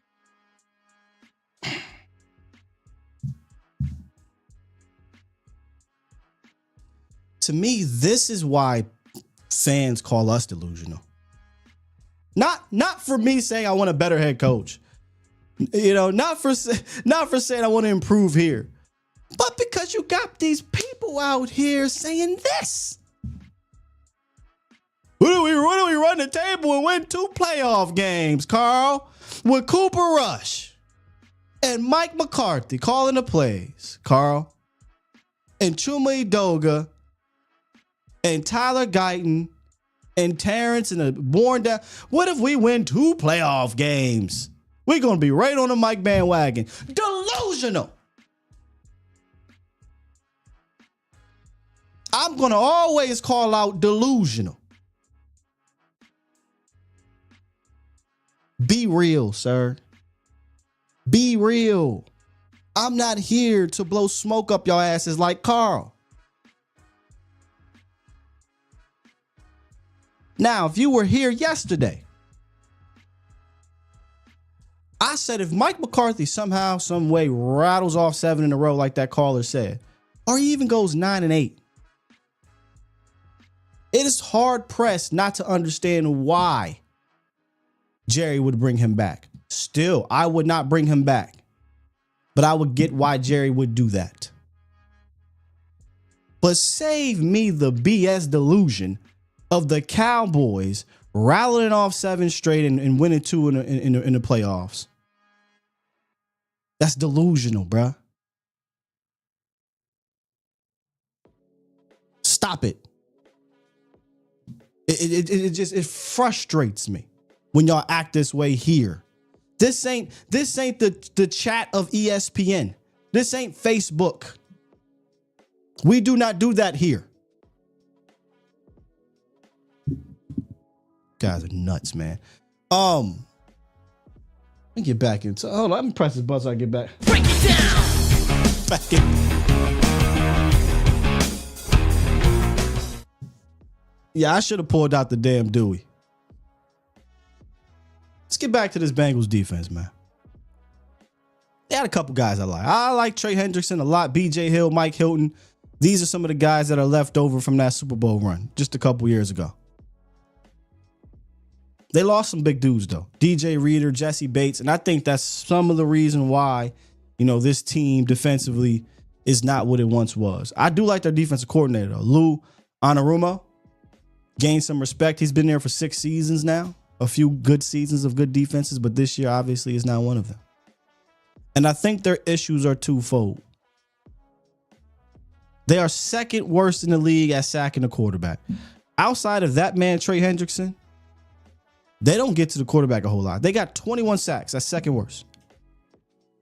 To me, this is why fans call us delusional. Not for me saying I want a better head coach. You know, not for saying I want to improve here. But because you got these people out here saying this. What do we run the table and win 2 playoff games, Carl? With Cooper Rush and Mike McCarthy calling the plays, Carl. And Chuma Edoga and Tyler Guyton and Terrence and the born down. What if we win 2 playoff games? We're going to be right on the Mike bandwagon. Delusional. I'm going to always call out delusional. Be real, sir. Be real. I'm not here to blow smoke up your asses like Carl. Now, if you were here yesterday, I said if Mike McCarthy somehow, some way rattles off 7 in a row like that caller said, or he even goes 9-8, it is hard pressed not to understand why Jerry would bring him back. Still, I would not bring him back, but I would get why Jerry would do that. But save me the BS delusion of the Cowboys rattling off 7 straight and winning 2 in the playoffs. That's delusional, bruh. Stop it. It frustrates me when y'all act this way here. This ain't the chat of ESPN. This ain't Facebook. We do not do that here. Guys are nuts, man. Let me get back into. Hold on, let me press this button so I get back. Break it down. Back in. Yeah, I should have pulled out the damn Dewey. Let's get back to this Bengals defense, man. They had got a couple guys I like. I like Trey Hendrickson a lot. B.J. Hill, Mike Hilton. These are some of the guys that are left over from that Super Bowl run just a couple years ago. They lost some big dudes, though. DJ Reader, Jesse Bates. And I think that's some of the reason why, this team defensively is not what it once was. I do like their defensive coordinator, though. Lou Anarumo gained some respect. He's been there for 6 seasons now. A few good seasons of good defenses, but this year obviously is not one of them. And I think their issues are twofold. They are second worst in the league at sacking the quarterback. Outside of that man, Trey Hendrickson, they don't get to the quarterback a whole lot. They got 21 sacks. That's second worst.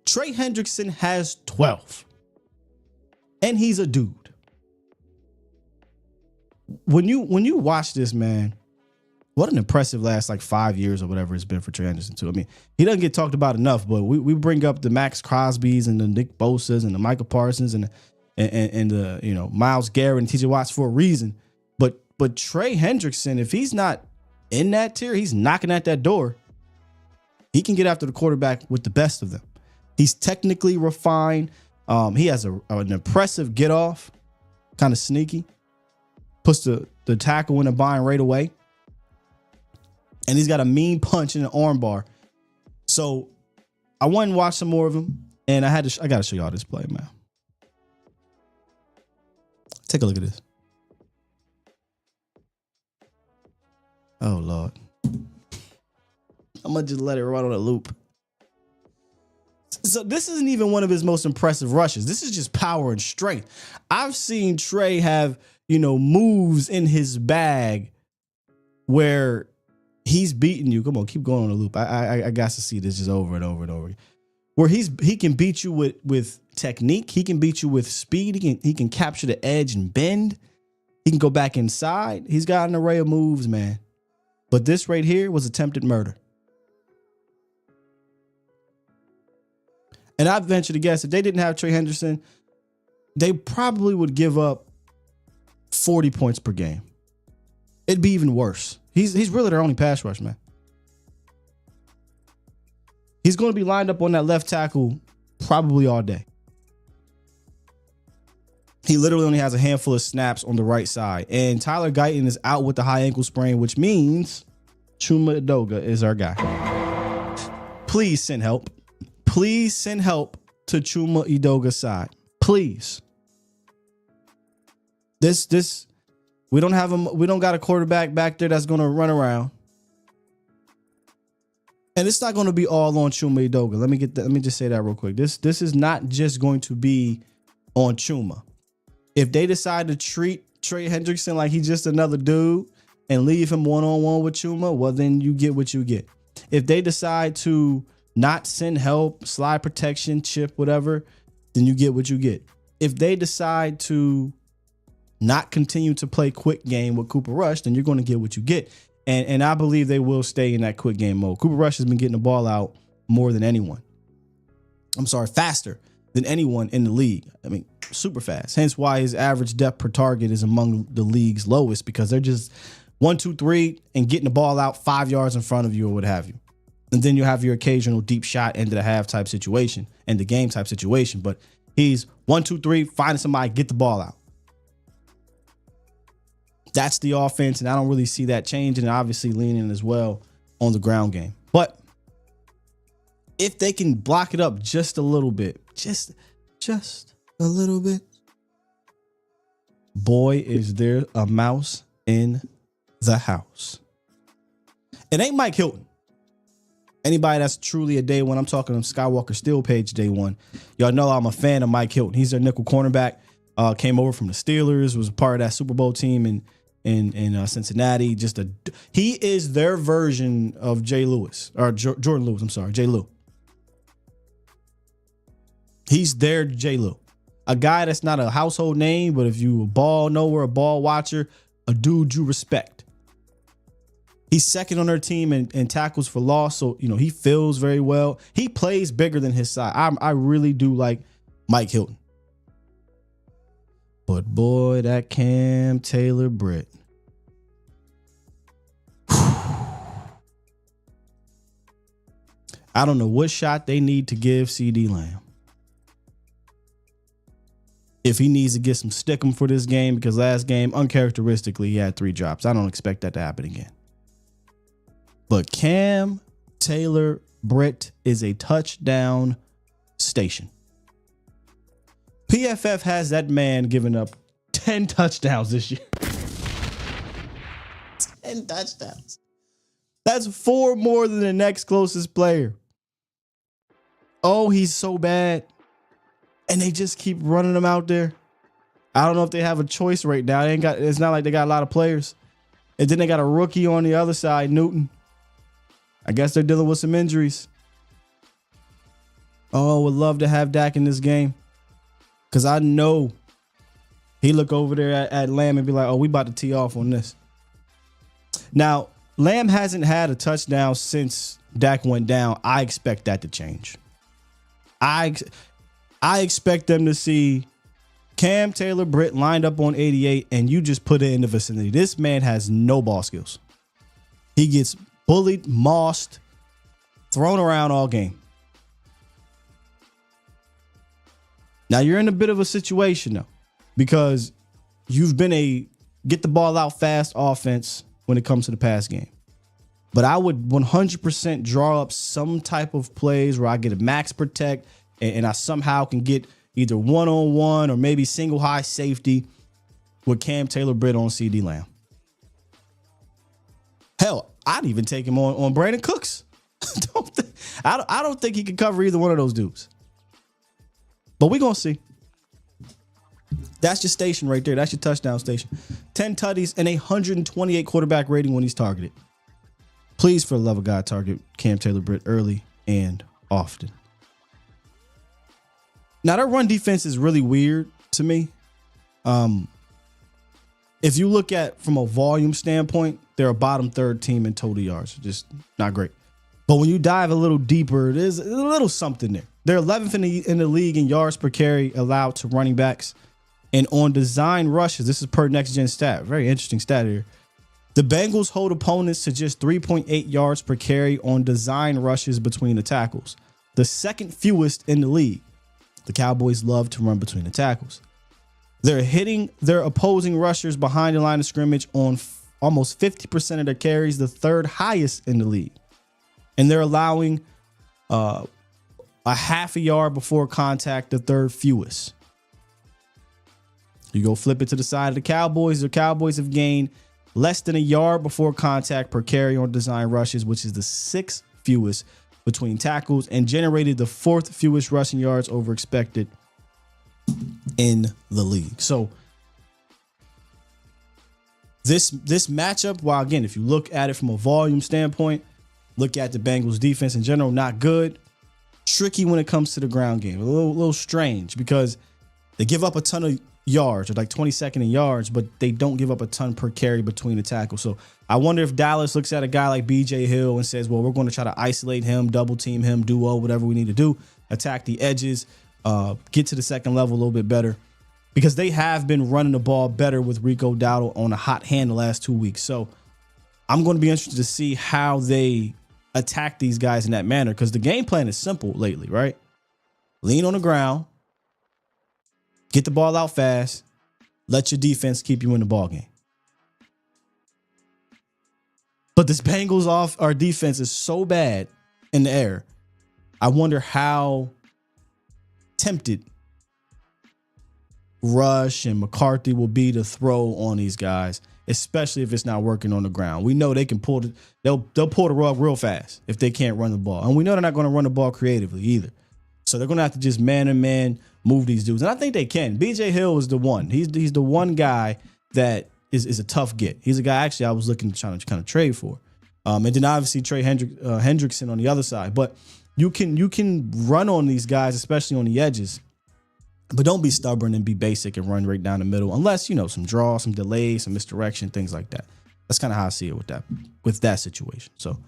Trey Hendrickson has 12. And he's a dude. When you watch this, man, what an impressive last 5 years or whatever it's been for Trey Hendrickson too. I mean, he doesn't get talked about enough, but we bring up the Max Crosbys and the Nick Bosas and the Michael Parsons and the Myles Garrett and TJ Watts for a reason. But Trey Hendrickson, if he's not in that tier, he's knocking at that door. He can get after the quarterback with the best of them. He's technically refined. He has an impressive get off, kind of sneaky. Puts the tackle in a bind right away. And he's got a mean punch in an arm bar. So I went and watched some more of him. And I got to show y'all this play, man. Take a look at this. Oh, Lord. I'm going to just let it run on a loop. So this isn't even one of his most impressive rushes. This is just power and strength. I've seen Trey have, moves in his bag where he's beating you. Come on, keep going on the loop. I got to see this just over and over and over. Where he can beat you with technique. He can beat you with speed. He can capture the edge and bend. He can go back inside. He's got an array of moves, man. But this right here was attempted murder. And I venture to guess if they didn't have Trey Hendrickson, they probably would give up 40 points per game. It'd be even worse. He's really their only pass rush, man. He's going to be lined up on that left tackle probably all day. He literally only has a handful of snaps on the right side. And Tyler Guyton is out with the high ankle sprain, which means Chuma Edoga is our guy. Please send help. Please send help to Chuma Edoga's side. Please. We don't have him. We don't got a quarterback back there that's going to run around. And it's not going to be all on Chuma Edoga. Let me just say that real quick. This is not just going to be on Chuma. If they decide to treat Trey Hendrickson like he's just another dude and leave him one-on-one with Chuma, well, then you get what you get. If they decide to not send help, slide protection, chip, whatever, then you get what you get. If they decide to not continue to play quick game with Cooper Rush, then you're going to get what you get. And I believe they will stay in that quick game mode. Cooper Rush has been getting the ball out more than anyone. Faster than anyone in the league. I mean, super fast. Hence why his average depth per target is among the league's lowest, because they're just 1, 2, 3 and getting the ball out 5 yards in front of you or what have you. And then you have your occasional deep shot end of the half type situation and the game type situation. But he's 1, 2, 3, finding somebody, get the ball out. That's the offense, and I don't really see that changing, and obviously leaning as well on the ground game. But if they can block it up just a little bit, just a little bit, boy, is there a mouse in the house. It ain't Mike Hilton. Anybody that's truly a day one, I'm talking Skywalker Steel page day one. Y'all know I'm a fan of Mike Hilton. He's their nickel cornerback. Came over from the Steelers, was a part of that Super Bowl team in Cincinnati. He is their version of Jordan Lewis. I'm sorry, Jay Lou. He's their Jay Lou, a guy that's not a household name, but if you a ball knower, a ball watcher, a dude you respect. He's second on their team in tackles for loss, so he feels very well. He plays bigger than his size. I really do like Mike Hilton. But boy, that Cam Taylor Britt. I don't know what shot they need to give CD Lamb. if he needs to get some stickum for this game, because last game, uncharacteristically, he had 3 drops. I don't expect that to happen again. But Cam Taylor Britt is a touchdown station. PFF has that man giving up 10 touchdowns this year. 10 touchdowns. That's 4 more than the next closest player. Oh, he's so bad. And they just keep running him out there. I don't know if they have a choice right now. It's not like they got a lot of players. And then they got a rookie on the other side, Newton. I guess they're dealing with some injuries. Oh, would love to have Dak in this game. Because I know he look over there at Lamb and be like, oh, we about to tee off on this. Now, Lamb hasn't had a touchdown since Dak went down. I expect that to change. I expect them to see Cam Taylor Britt lined up on 88 and you just put it in the vicinity. This man has no ball skills. He gets bullied, mossed, thrown around all game. Now you're in a bit of a situation though, because you've been a get the ball out fast offense when it comes to the pass game. But I would 100% draw up some type of plays where I get a max protect and I somehow can get either one-on-one or maybe single high safety with Cam Taylor Britt on CD Lamb. Hell, I'd even take him on Brandon Cooks. I don't think he can cover either one of those dudes. But we're going to see. That's your station right there. That's your touchdown station. 10 tutties and a 128 quarterback rating when he's targeted. Please, for the love of God, target Cam Taylor Britt early and often. Now, their run defense is really weird to me. If you look at from a volume standpoint, they're a bottom third team in total yards. Just not great. But when you dive a little deeper, there's a little something there. They're 11th in the league in yards per carry allowed to running backs. And on design rushes, this is per next gen stat. Very interesting stat here. The Bengals hold opponents to just 3.8 yards per carry on design rushes between the tackles, the second fewest in the league. The Cowboys love to run between the tackles. They're hitting their opposing rushers behind the line of scrimmage on almost 50% of their carries, the third highest in the league. And they're allowing a half a yard before contact, the third fewest. You go flip it to the side of the Cowboys. The Cowboys have gained less than a yard before contact per carry on design rushes, which is the sixth fewest between tackles, and generated the fourth fewest rushing yards over expected in the league. So this matchup, while again, if you look at it from a volume standpoint, look at the Bengals defense in general, not good. Tricky when it comes to the ground game. A little strange because they give up a ton of yards, or like 22nd in yards, but they don't give up a ton per carry between the tackles. So I wonder if Dallas looks at a guy like BJ Hill and says, well, we're going to try to isolate him, double team him, duo, whatever we need to do, attack the edges, get to the second level a little bit better, because they have been running the ball better with Rico Dowdle on a hot hand the last 2 weeks. So I'm going to be interested to see how they attack these guys in that manner, because the game plan is simple lately, right? Lean on the ground, get the ball out fast, let your defense keep you in the ball game. But this Bengals our defense is so bad in the air. I wonder how tempted Rush and McCarthy will be to throw on these guys, especially if it's not working on the ground. We know they can they'll pull the rug real fast if they can't run the ball. And we know they're not going to run the ball creatively either. So they're going to have to just man-to-man move these dudes. And I think they can. BJ Hill is the one. He's the one guy that is a tough get. He's a guy actually I was looking to try to kind of trade for. And then obviously Trey Hendrickson on the other side. But you can run on these guys, especially on the edges. But don't be stubborn and be basic and run right down the middle, unless, some draw, some delay, some misdirection, things like that. That's kind of how I see it with that situation. So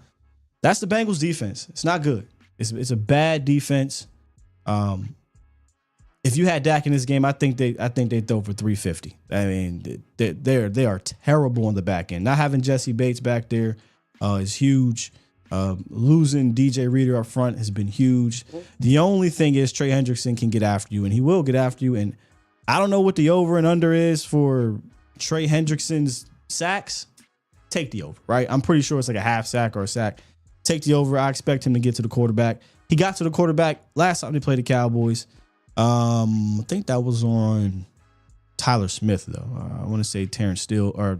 that's the Bengals defense. It's not good. It's a bad defense. If you had Dak in this game, I think they throw for 350. I mean, they are terrible on the back end. Not having Jesse Bates back there is huge. Losing DJ Reader up front has been huge. The only thing is Trey Hendrickson can get after you, and he will get after you. And I don't know what the over and under is for Trey Hendrickson's sacks. Take the over, right? I'm pretty sure it's like a half sack or a sack. Take the over. I expect him to get to the quarterback. He got to the quarterback last time they played the Cowboys. I think that was on Tyler Smith, though. I want to say Terrence Steele or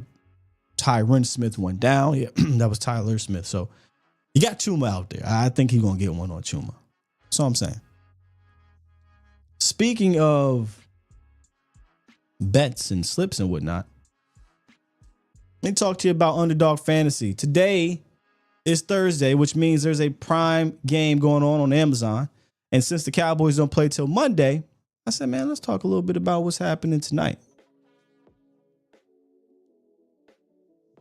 Tyron Smith went down. Yeah, that was Tyler Smith. So you got Chuma out there. I think he's going to get one on Chuma. That's all I'm saying. Speaking of bets and slips and whatnot, let me talk to you about Underdog Fantasy. Today is Thursday, which means there's a prime game going on Amazon. And since the Cowboys don't play till Monday, I said, man, let's talk a little bit about what's happening tonight.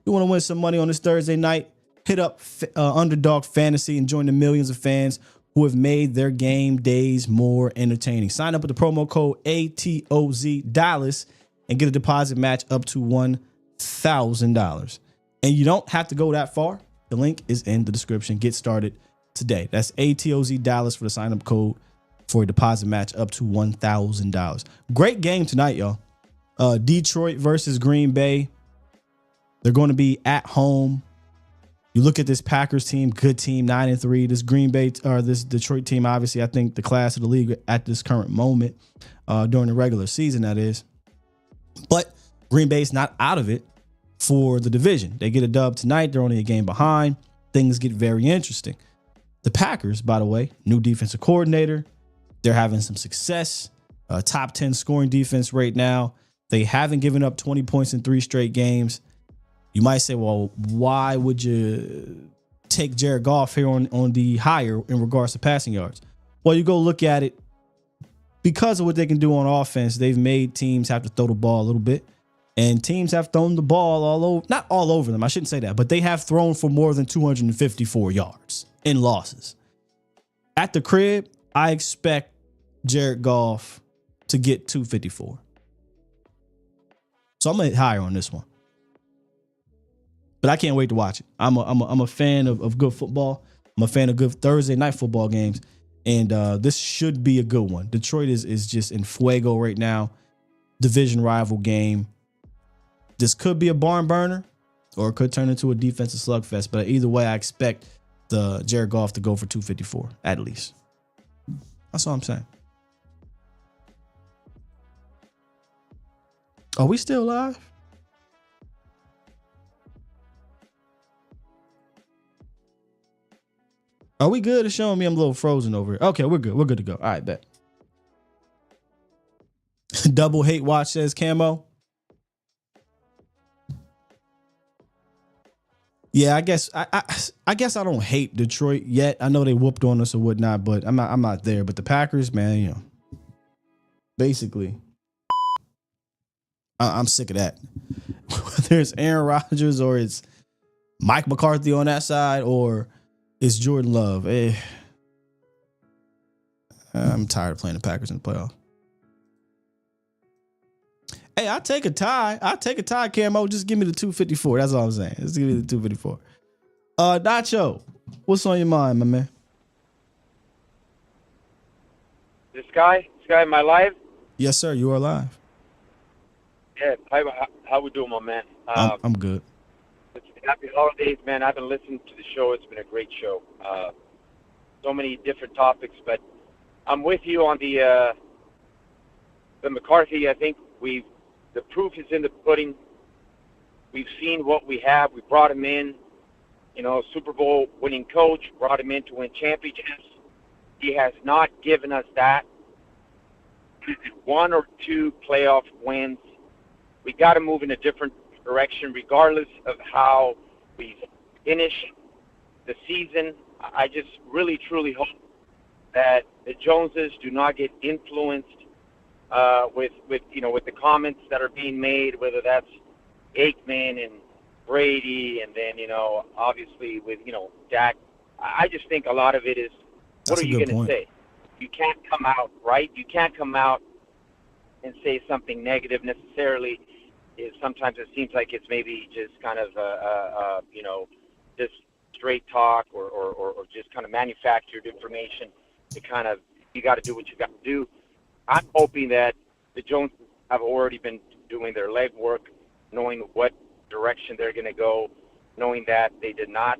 You want to win some money on this Thursday night? Hit up Underdog Fantasy and join the millions of fans who have made their game days more entertaining. Sign up with the promo code ATOZ Dallas and get a deposit match up to $1,000. And you don't have to go that far. The link is in the description. Get started today. That's ATOZ Dallas for the sign up code for a deposit match up to $1,000. Great game tonight, y'all. Detroit versus Green Bay. They're going to be at home. You look at this Packers team, good team, 9-3. This Green Bay or this Detroit team, obviously, I think the class of the league at this current moment during the regular season, that is. But Green Bay's not out of it for the division. They get a dub tonight. They're only a game behind. Things get very interesting. The Packers, by the way, new defensive coordinator. They're having some success. Top 10 scoring defense right now. They haven't given up 20 points in 3 straight games. You might say, well, why would you take Jared Goff here on the higher in regards to passing yards? Well, you go look at it. Because of what they can do on offense, they've made teams have to throw the ball a little bit. And teams have thrown the ball all over, not all over them, I shouldn't say that, but they have thrown for more than 254 yards in losses. At the crib, I expect Jared Goff to get 254. So I'm going to hit higher on this one. But I can't wait to watch it. I'm a fan of good football. I'm a fan of good Thursday night football games. And this should be a good one. Detroit is just in fuego right now. Division rival game. This could be a barn burner or it could turn into a defensive slugfest. But either way, I expect the Jared Goff to go for 254 at least. That's all I'm saying. Are we still live? Are we good? It's showing me I'm a little frozen over here. Okay, we're good. We're good to go. All right, bet. Double hate watch says Camo. Yeah, I guess I guess I don't hate Detroit yet. I know they whooped on us or whatnot, but I'm not there. But the Packers, man, you know, basically, I'm sick of that. Whether it's Aaron Rodgers or it's Mike McCarthy on that side or it's Jordan Love. I'm tired of playing the Packers in the playoffs. Hey, I'll take a tie. Camo. Just give me the 254. That's all I'm saying. Just give me the 254. Nacho, what's on your mind, my man? This guy, am I live? Yes, sir. You are live. Yeah. How we doing, my man? I'm good. Happy holidays, man. I've been listening to the show. It's been a great show. So many different topics, but I'm with you on the McCarthy. I think the proof is in the pudding. We've seen what we have. We brought him in, Super Bowl winning coach, brought him in to win championships. He has not given us that. 1 or 2 playoff wins. We got to move in a different direction, regardless of how we finish the season. I just really, truly hope that the Joneses do not get influenced with the comments that are being made, whether that's Aikman and Brady, and then obviously with Dak. I just think a lot of it is, what are you going to say? You can't come out, right? You can't come out and say something negative necessarily. Sometimes it seems like it's maybe just kind of just straight talk or just kind of manufactured information. To kind of, you got to do what you got to do. I'm hoping that the Joneses have already been doing their legwork, knowing what direction they're going to go, knowing that they did not,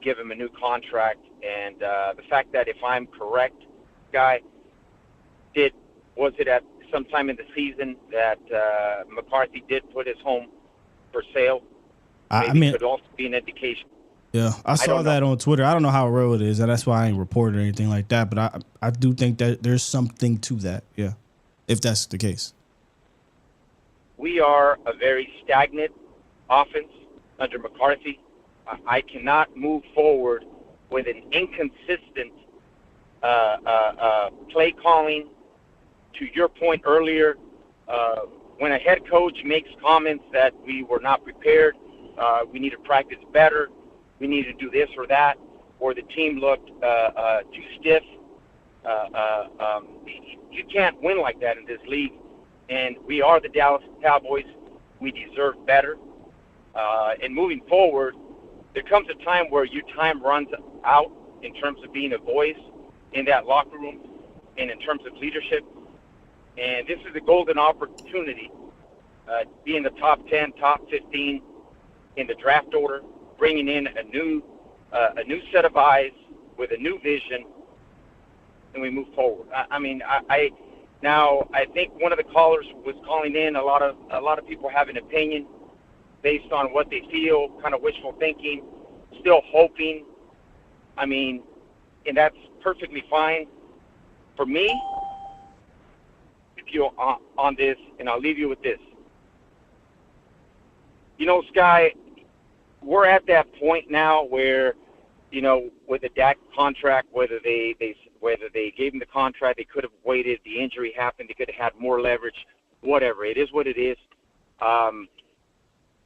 give him a new contract. And the fact that, if I'm correct, Guy, was it at sometime in the season that McCarthy did put his home for sale? I mean, it could also be an indication. Yeah, I saw that on Twitter. I don't know how real it is, and that's why I ain't reported or anything like that. But I do think that there's something to that, yeah, if that's the case. We are a very stagnant offense under McCarthy. I cannot move forward with an inconsistent play calling. To your point earlier, when a head coach makes comments that we were not prepared, we need to practice better, we need to do this or that, or the team looked too stiff, you can't win like that in this league. And we are the Dallas Cowboys. We deserve better. And moving forward, there comes a time where your time runs out in terms of being a voice in that locker room and in terms of leadership. And this is a golden opportunity to be in the top 10, top 15 in the draft order, bringing in a new set of eyes with a new vision, and we move forward. I think one of the callers was calling in. A lot of people have an opinion based on what they feel, kind of wishful thinking, still hoping. And that's perfectly fine. For me, you on this, and I'll leave you with this. Sky, we're at that point now where, with the Dak contract, whether they gave him the contract, they could have waited. The injury happened. They could have had more leverage. Whatever. It is what it is.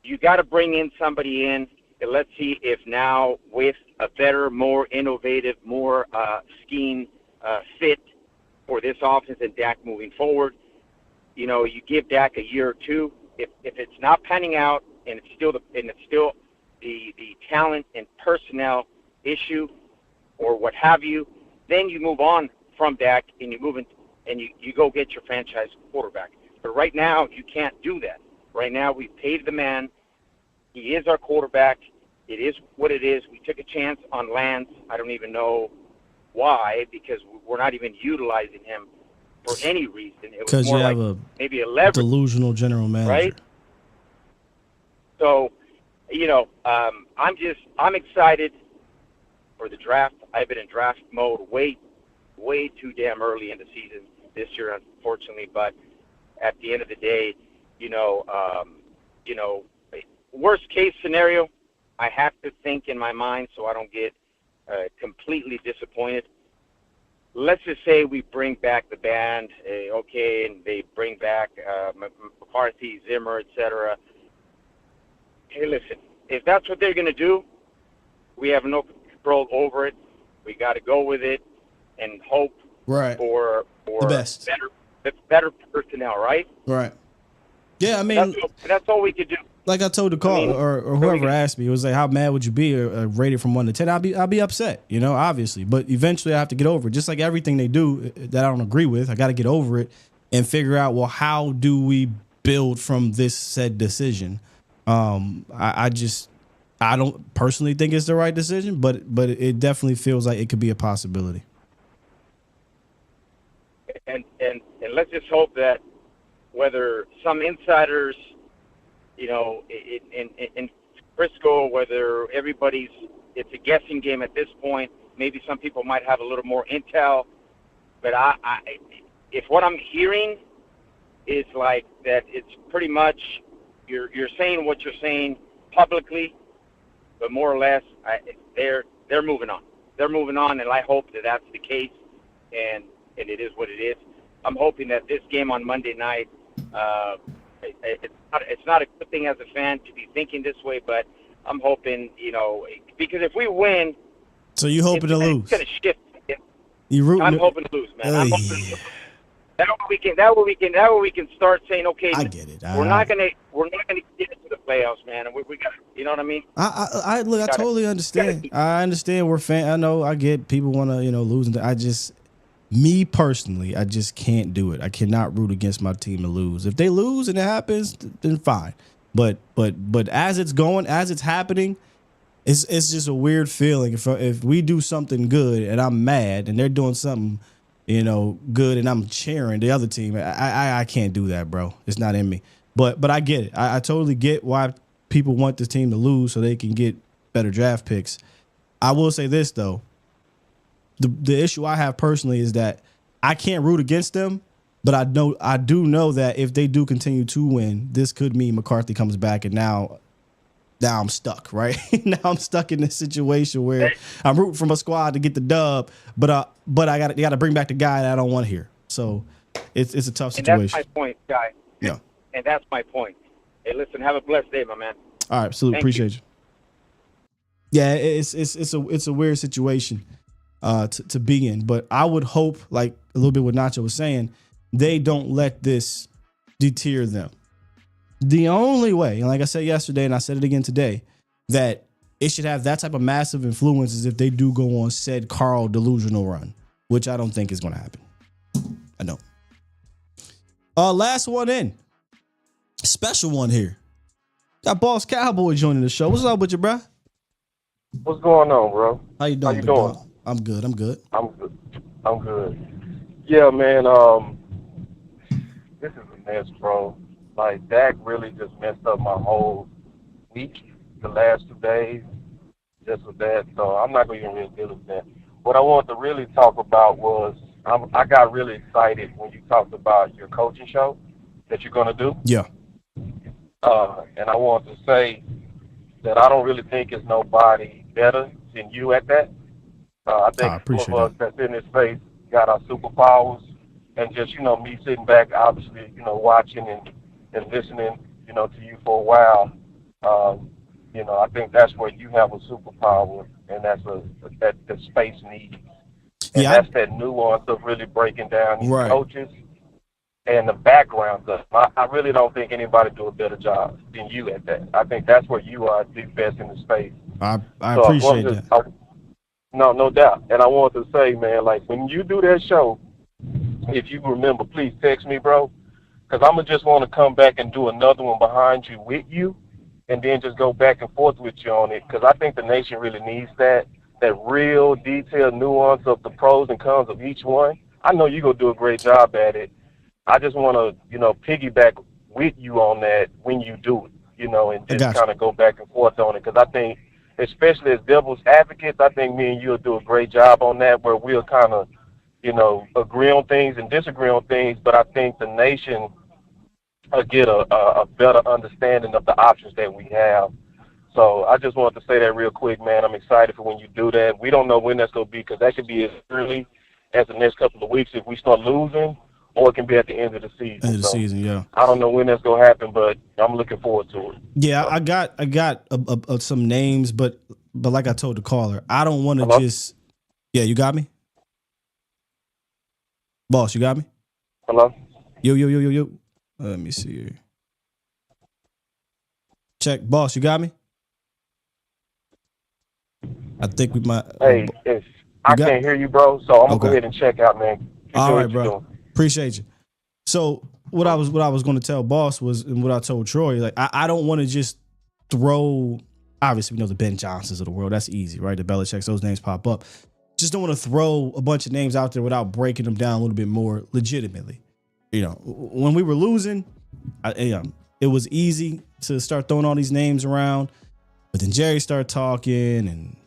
You got to bring in somebody in. And let's see if now, with a better, more innovative, more scheme fit for this offense and Dak moving forward, you give Dak a year or two. If it's not panning out and it's still the talent and personnel issue or what have you, then you move on from Dak and you move in and you go get your franchise quarterback. But right now you can't do that. Right now we've paid the man. He is our quarterback. It is what it is. We took a chance on Lance. I don't even know why, because we're not even utilizing him for any reason. It was more like maybe a leverage, delusional general manager, right? So, I'm excited for the draft. I've been in draft mode way too damn early in the season this year, unfortunately. But at the end of the day, worst case scenario, I have to think in my mind so I don't get completely disappointed. Let's just say we bring back the band, and they bring back McCarthy, Zimmer, etc. Hey, listen, if that's what they're going to do, we have no control over it. We got to go with it and hope for the best, better personnel, right? Right. Yeah, that's all we could do. Like I told the caller or whoever asked me, it was like, how mad would you be rated from 1 to 10? I'll be upset, obviously. But eventually I have to get over it. Just like everything they do that I don't agree with, I got to get over it and figure out, well, how do we build from this said decision? I don't personally think it's the right decision, but it definitely feels like it could be a possibility. And let's just hope that whether some insiders, in Frisco, whether it's a guessing game at this point. Maybe some people might have a little more intel, but if what I'm hearing is like that, it's pretty much you're saying what you're saying publicly, but more or less they're moving on. They're moving on, and I hope that that's the case, and it is what it is. I'm hoping that this game on Monday night. It's not a good thing as a fan to be thinking this way, but I'm hoping, because if we win, so you hoping to lose? It's going to shift. I'm hoping to lose, man. I'm hoping to lose. That way we can start saying, okay, I get it. We're not gonna get into the playoffs, man. And we got, you know what I mean? I look. I totally understand. I understand. We're fan. I know. I get people want to lose. Me personally, I just can't do it. I cannot root against my team to lose. If they lose and it happens, then fine. But as it's going, as it's happening, it's just a weird feeling. If we do something good and I'm mad and they're doing something, good and I'm cheering the other team, I can't do that, bro. It's not in me. But I get it. I totally get why people want this team to lose so they can get better draft picks. I will say this though. The issue I have personally is that I can't root against them, but I do know that if they do continue to win, this could mean McCarthy comes back, and now I'm stuck, right? Now I'm stuck in this situation where I'm rooting for my squad to get the dub, but I got to bring back the guy that I don't want here. So it's a tough situation. And that's my point, guy. Yeah. And that's my point. Hey, listen, have a blessed day, my man. All right, absolutely. Appreciate you. Yeah, it's a weird situation to be in, but I would hope, like a little bit what Nacho was saying, they don't let this deter them. The only way, and like I said yesterday, and I said it again today, that it should have that type of massive influence is if they do go on said Carl delusional run, which I don't think is going to happen. I don't. Last one in. Special one here. Got Boss Cowboy joining the show. What's up with you, bro? What's going on, bro? How you doing? I'm good. I'm good. Yeah, man. This is a mess, bro. Like, Dak really just messed up my whole week, the last 2 days, just with that. So I'm not going to even really deal with that. What I wanted to really talk about was I got really excited when you talked about your coaching show that you're going to do. Yeah. And I want to say that I don't really think it's nobody better than you at that. I think some of us that's in this space got our superpowers, and just, me sitting back, obviously, watching and listening, to you for a while, I think that's where you have a superpower, and that's that the space needs. And that's that nuance of really breaking down these coaches and the background stuff. I really don't think anybody do a better job than you at that. I think that's where you are the best in the space. I appreciate that. No doubt. And I want to say, man, like, when you do that show, if you remember, please text me, bro, because I'm going to just want to come back and do another one behind you with you, and then just go back and forth with you on it, because I think the nation really needs that real detailed nuance of the pros and cons of each one. I know you're going to do a great job at it. I just want to, piggyback with you on that when you do it, and just kind of go back and forth on it, because I think, especially as devil's advocates, I think me and you will do a great job on that, where we'll kind of, agree on things and disagree on things, but I think the nation will get a better understanding of the options that we have. So I just wanted to say that real quick, man. I'm excited for when you do that. We don't know when that's going to be, because that could be as early as the next couple of weeks if we start losing, or it can be at the end of the season. End of the season, yeah. I don't know when that's going to happen, but I'm looking forward to it. Yeah, I got some names, but like I told the caller, I don't want to just. Yeah, you got me, boss. You got me. Hello. Yo. Let me see here. Check, boss. You got me. I think we might. Hey, if I can't hear you, bro, so I'm gonna go ahead and check out, man. All right, bro. Appreciate you. So what I was going to tell boss was, and what I told Troy, like I don't want to just throw. Obviously, we know the Ben Johnsons of the world. That's easy, right? The Belichick's, those names pop up. Just don't want to throw a bunch of names out there without breaking them down a little bit more legitimately. When we were losing, it was easy to start throwing all these names around, but then Jerry started talking, and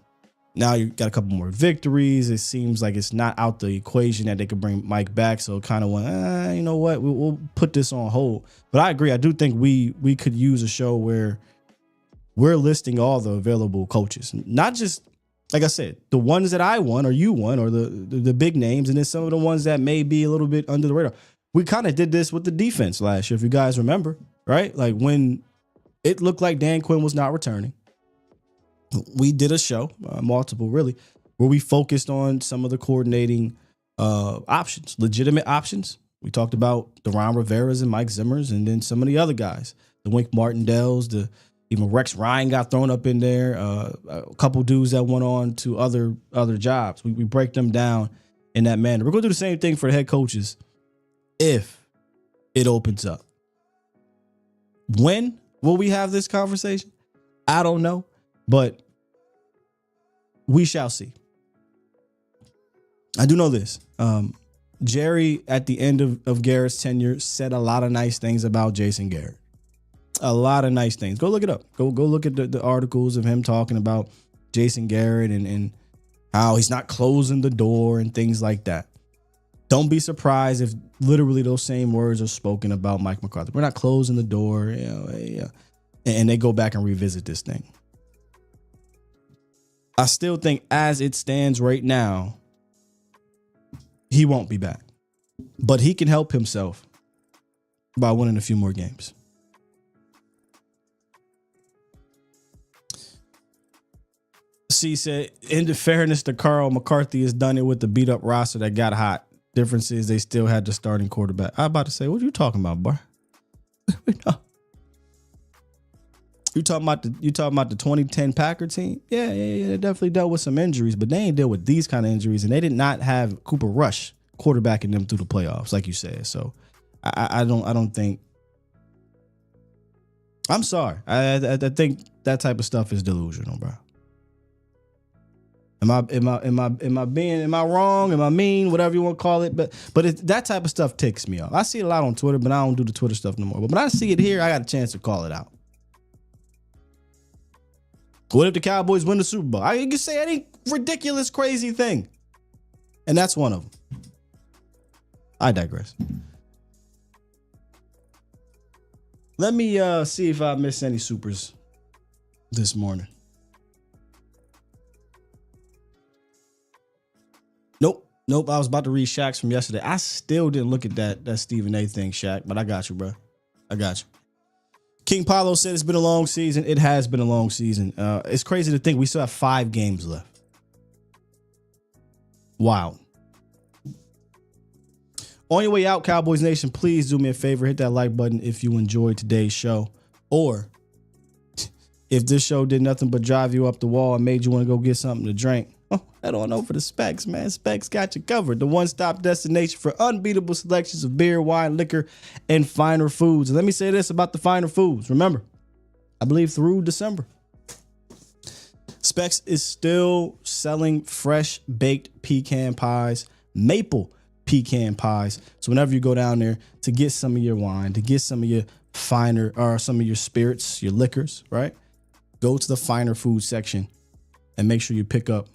now you got a couple more victories. It seems like it's not out the equation that they could bring Mike back. So it kind of went, you know what? We'll put this on hold. But I agree. I do think we could use a show where we're listing all the available coaches, not just, like I said, the ones that I want or you want, or the big names, and then some of the ones that may be a little bit under the radar. We kind of did this with the defense last year, if you guys remember, right? Like when it looked like Dan Quinn was not returning, we did a show, multiple really, where we focused on some of the coordinating options, legitimate options. We talked about the Ron Rivera's and Mike Zimmer's, and then some of the other guys, the Wink Martindales, even Rex Ryan got thrown up in there. A couple dudes that went on to other jobs. We break them down in that manner. We're going to do the same thing for the head coaches if it opens up. When will we have this conversation? I don't know, but we shall see. I do know this. Jerry, at the end of Garrett's tenure, said a lot of nice things about Jason Garrett. A lot of nice things. Go look it up. Go look at the articles of him talking about Jason Garrett and how he's not closing the door and things like that. Don't be surprised if literally those same words are spoken about Mike McCarthy. We're not closing the door, and they go back and revisit this thing. I still think as it stands right now, he won't be back, but he can help himself by winning a few more games. C said, in fairness to Carl, McCarthy has done it with the beat up roster that got hot. Difference is they still had the starting quarterback. I'm about to say, what are you talking about, bro? You talking about the 2010 Packer team? Yeah. They definitely dealt with some injuries, but they ain't dealt with these kind of injuries, and they did not have Cooper Rush quarterbacking them through the playoffs, like you said. So I don't think. I'm sorry. I think that type of stuff is delusional, bro. Am I wrong? Am I mean? Whatever you want to call it. But that type of stuff ticks me off. I see it a lot on Twitter, but I don't do the Twitter stuff no more. But when I see it here, I got a chance to call it out. What if the Cowboys win the Super Bowl? You can say any ridiculous, crazy thing. And that's one of them. I digress. Let me see if I missed any supers this morning. Nope. I was about to read Shaq's from yesterday. I still didn't look at that Stephen A thing, Shaq, but I got you, bro. I got you. King Paulo said it's been a long season. It has been a long season. It's crazy to think we still have 5 games left. Wow. On your way out, Cowboys Nation, please do me a favor. Hit that like button if you enjoyed today's show. Or if this show did nothing but drive you up the wall and made you want to go get something to drink, head on over to Specs, man. Specs got you covered. The one-stop destination for unbeatable selections of beer, wine, liquor, and finer foods. And let me say this about the finer foods. Remember, I believe through December, Specs is still selling fresh baked pecan pies, maple pecan pies. So whenever you go down there to get some of your wine, to get some of your finer, or some of your spirits, your liquors, right? Go to the finer food section and make sure you pick up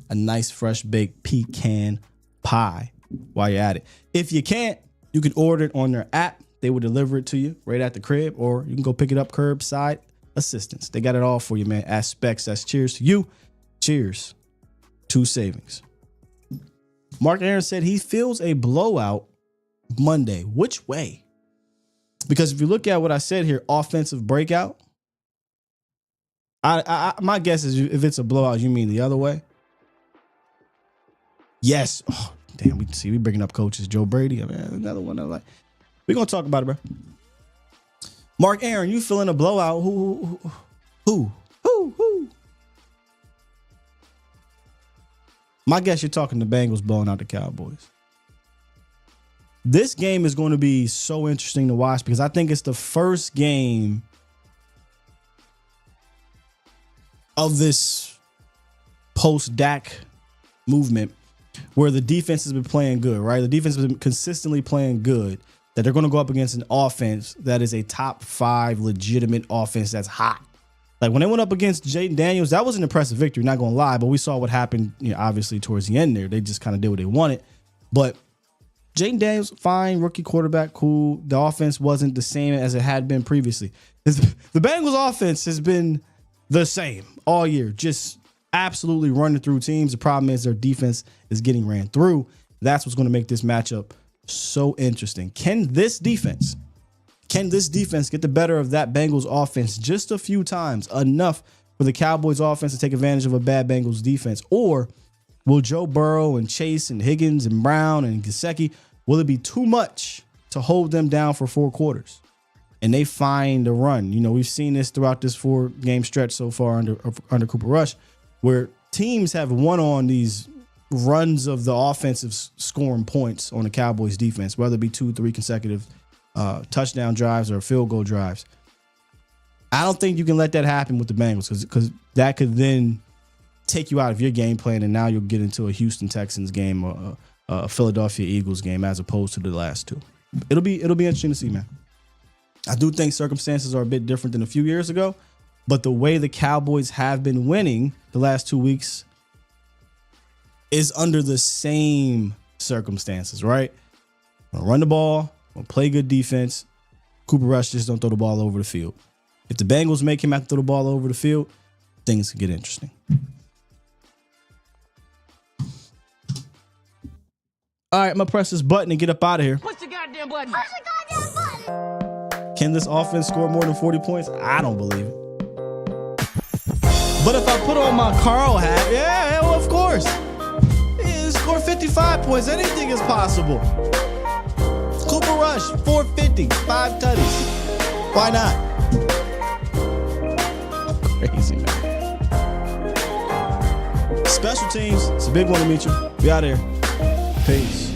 a nice fresh baked pecan pie while you're at it. If you can't, you can order it on their app. They will deliver it to you right at the crib, or you can go pick it up curbside assistance. They got it all for you, man. At Specs, that's cheers to you. Cheers to savings. Mark Aaron said he feels a blowout Monday. Which way? Because if you look at what I said here, offensive breakout, my guess is if it's a blowout, you mean the other way. Yes. Oh, damn. We bringing up coaches. Joe Brady. I mean, another one. We're going to talk about it, bro. Mark Aaron, you feeling a blowout? Who? My guess you're talking the Bengals blowing out the Cowboys. This game is going to be so interesting to watch because I think it's the first game of this post-Dak movement where the defense has been playing good, right? The defense has been consistently playing good, that they're going to go up against an offense that is a top 5 legitimate offense that's hot. Like when they went up against Jaden Daniels, that was an impressive victory, not going to lie, but we saw what happened, obviously towards the end there. They just kind of did what they wanted. But Jaden Daniels, fine, rookie quarterback, cool. The offense wasn't the same as it had been previously. The Bengals offense has been the same all year, just absolutely running through teams. The problem is their defense is getting ran through. That's what's going to make this matchup so interesting. Can this defense get the better of that Bengals offense just a few times, enough for the Cowboys offense to take advantage of a bad Bengals defense? Or will Joe Burrow and Chase and Higgins and Brown and Gesicki, will it be too much to hold them down for 4 quarters? And they find a run. We've seen this throughout this 4-game stretch so far under Cooper Rush, where teams have won on these runs of the offensive scoring points on the Cowboys defense, whether it be 2-3 consecutive touchdown drives or field goal drives. I don't think you can let that happen with the Bengals because that could then take you out of your game plan, and now you'll get into a Houston Texans game or a Philadelphia Eagles game as opposed to the last two. It'll be interesting to see, man. I do think circumstances are a bit different than a few years ago, but the way the Cowboys have been winning the last 2 weeks is under the same circumstances, right? We'll run the ball, we'll play good defense. Cooper Rush just don't throw the ball over the field. If the Bengals make him have to throw the ball over the field, things could get interesting. All right, I'm going to press this button and get up out of here. Push the goddamn button. Push the goddamn button. Can this offense score more than 40 points? I don't believe it. But if I put on my Carl hat, yeah, well, of course. Yeah, score 55 points. Anything is possible. Cooper Rush, 450, 5 tutties. Why not? Crazy, man. Special teams. It's a big one to meet you. Be out here. Peace.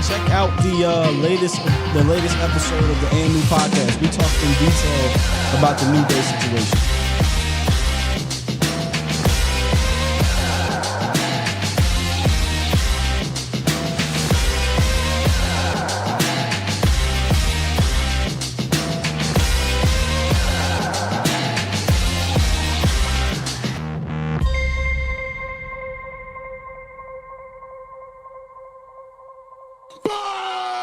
Check out the latest episode of the AMU podcast. We talked in detail about the New Day situation.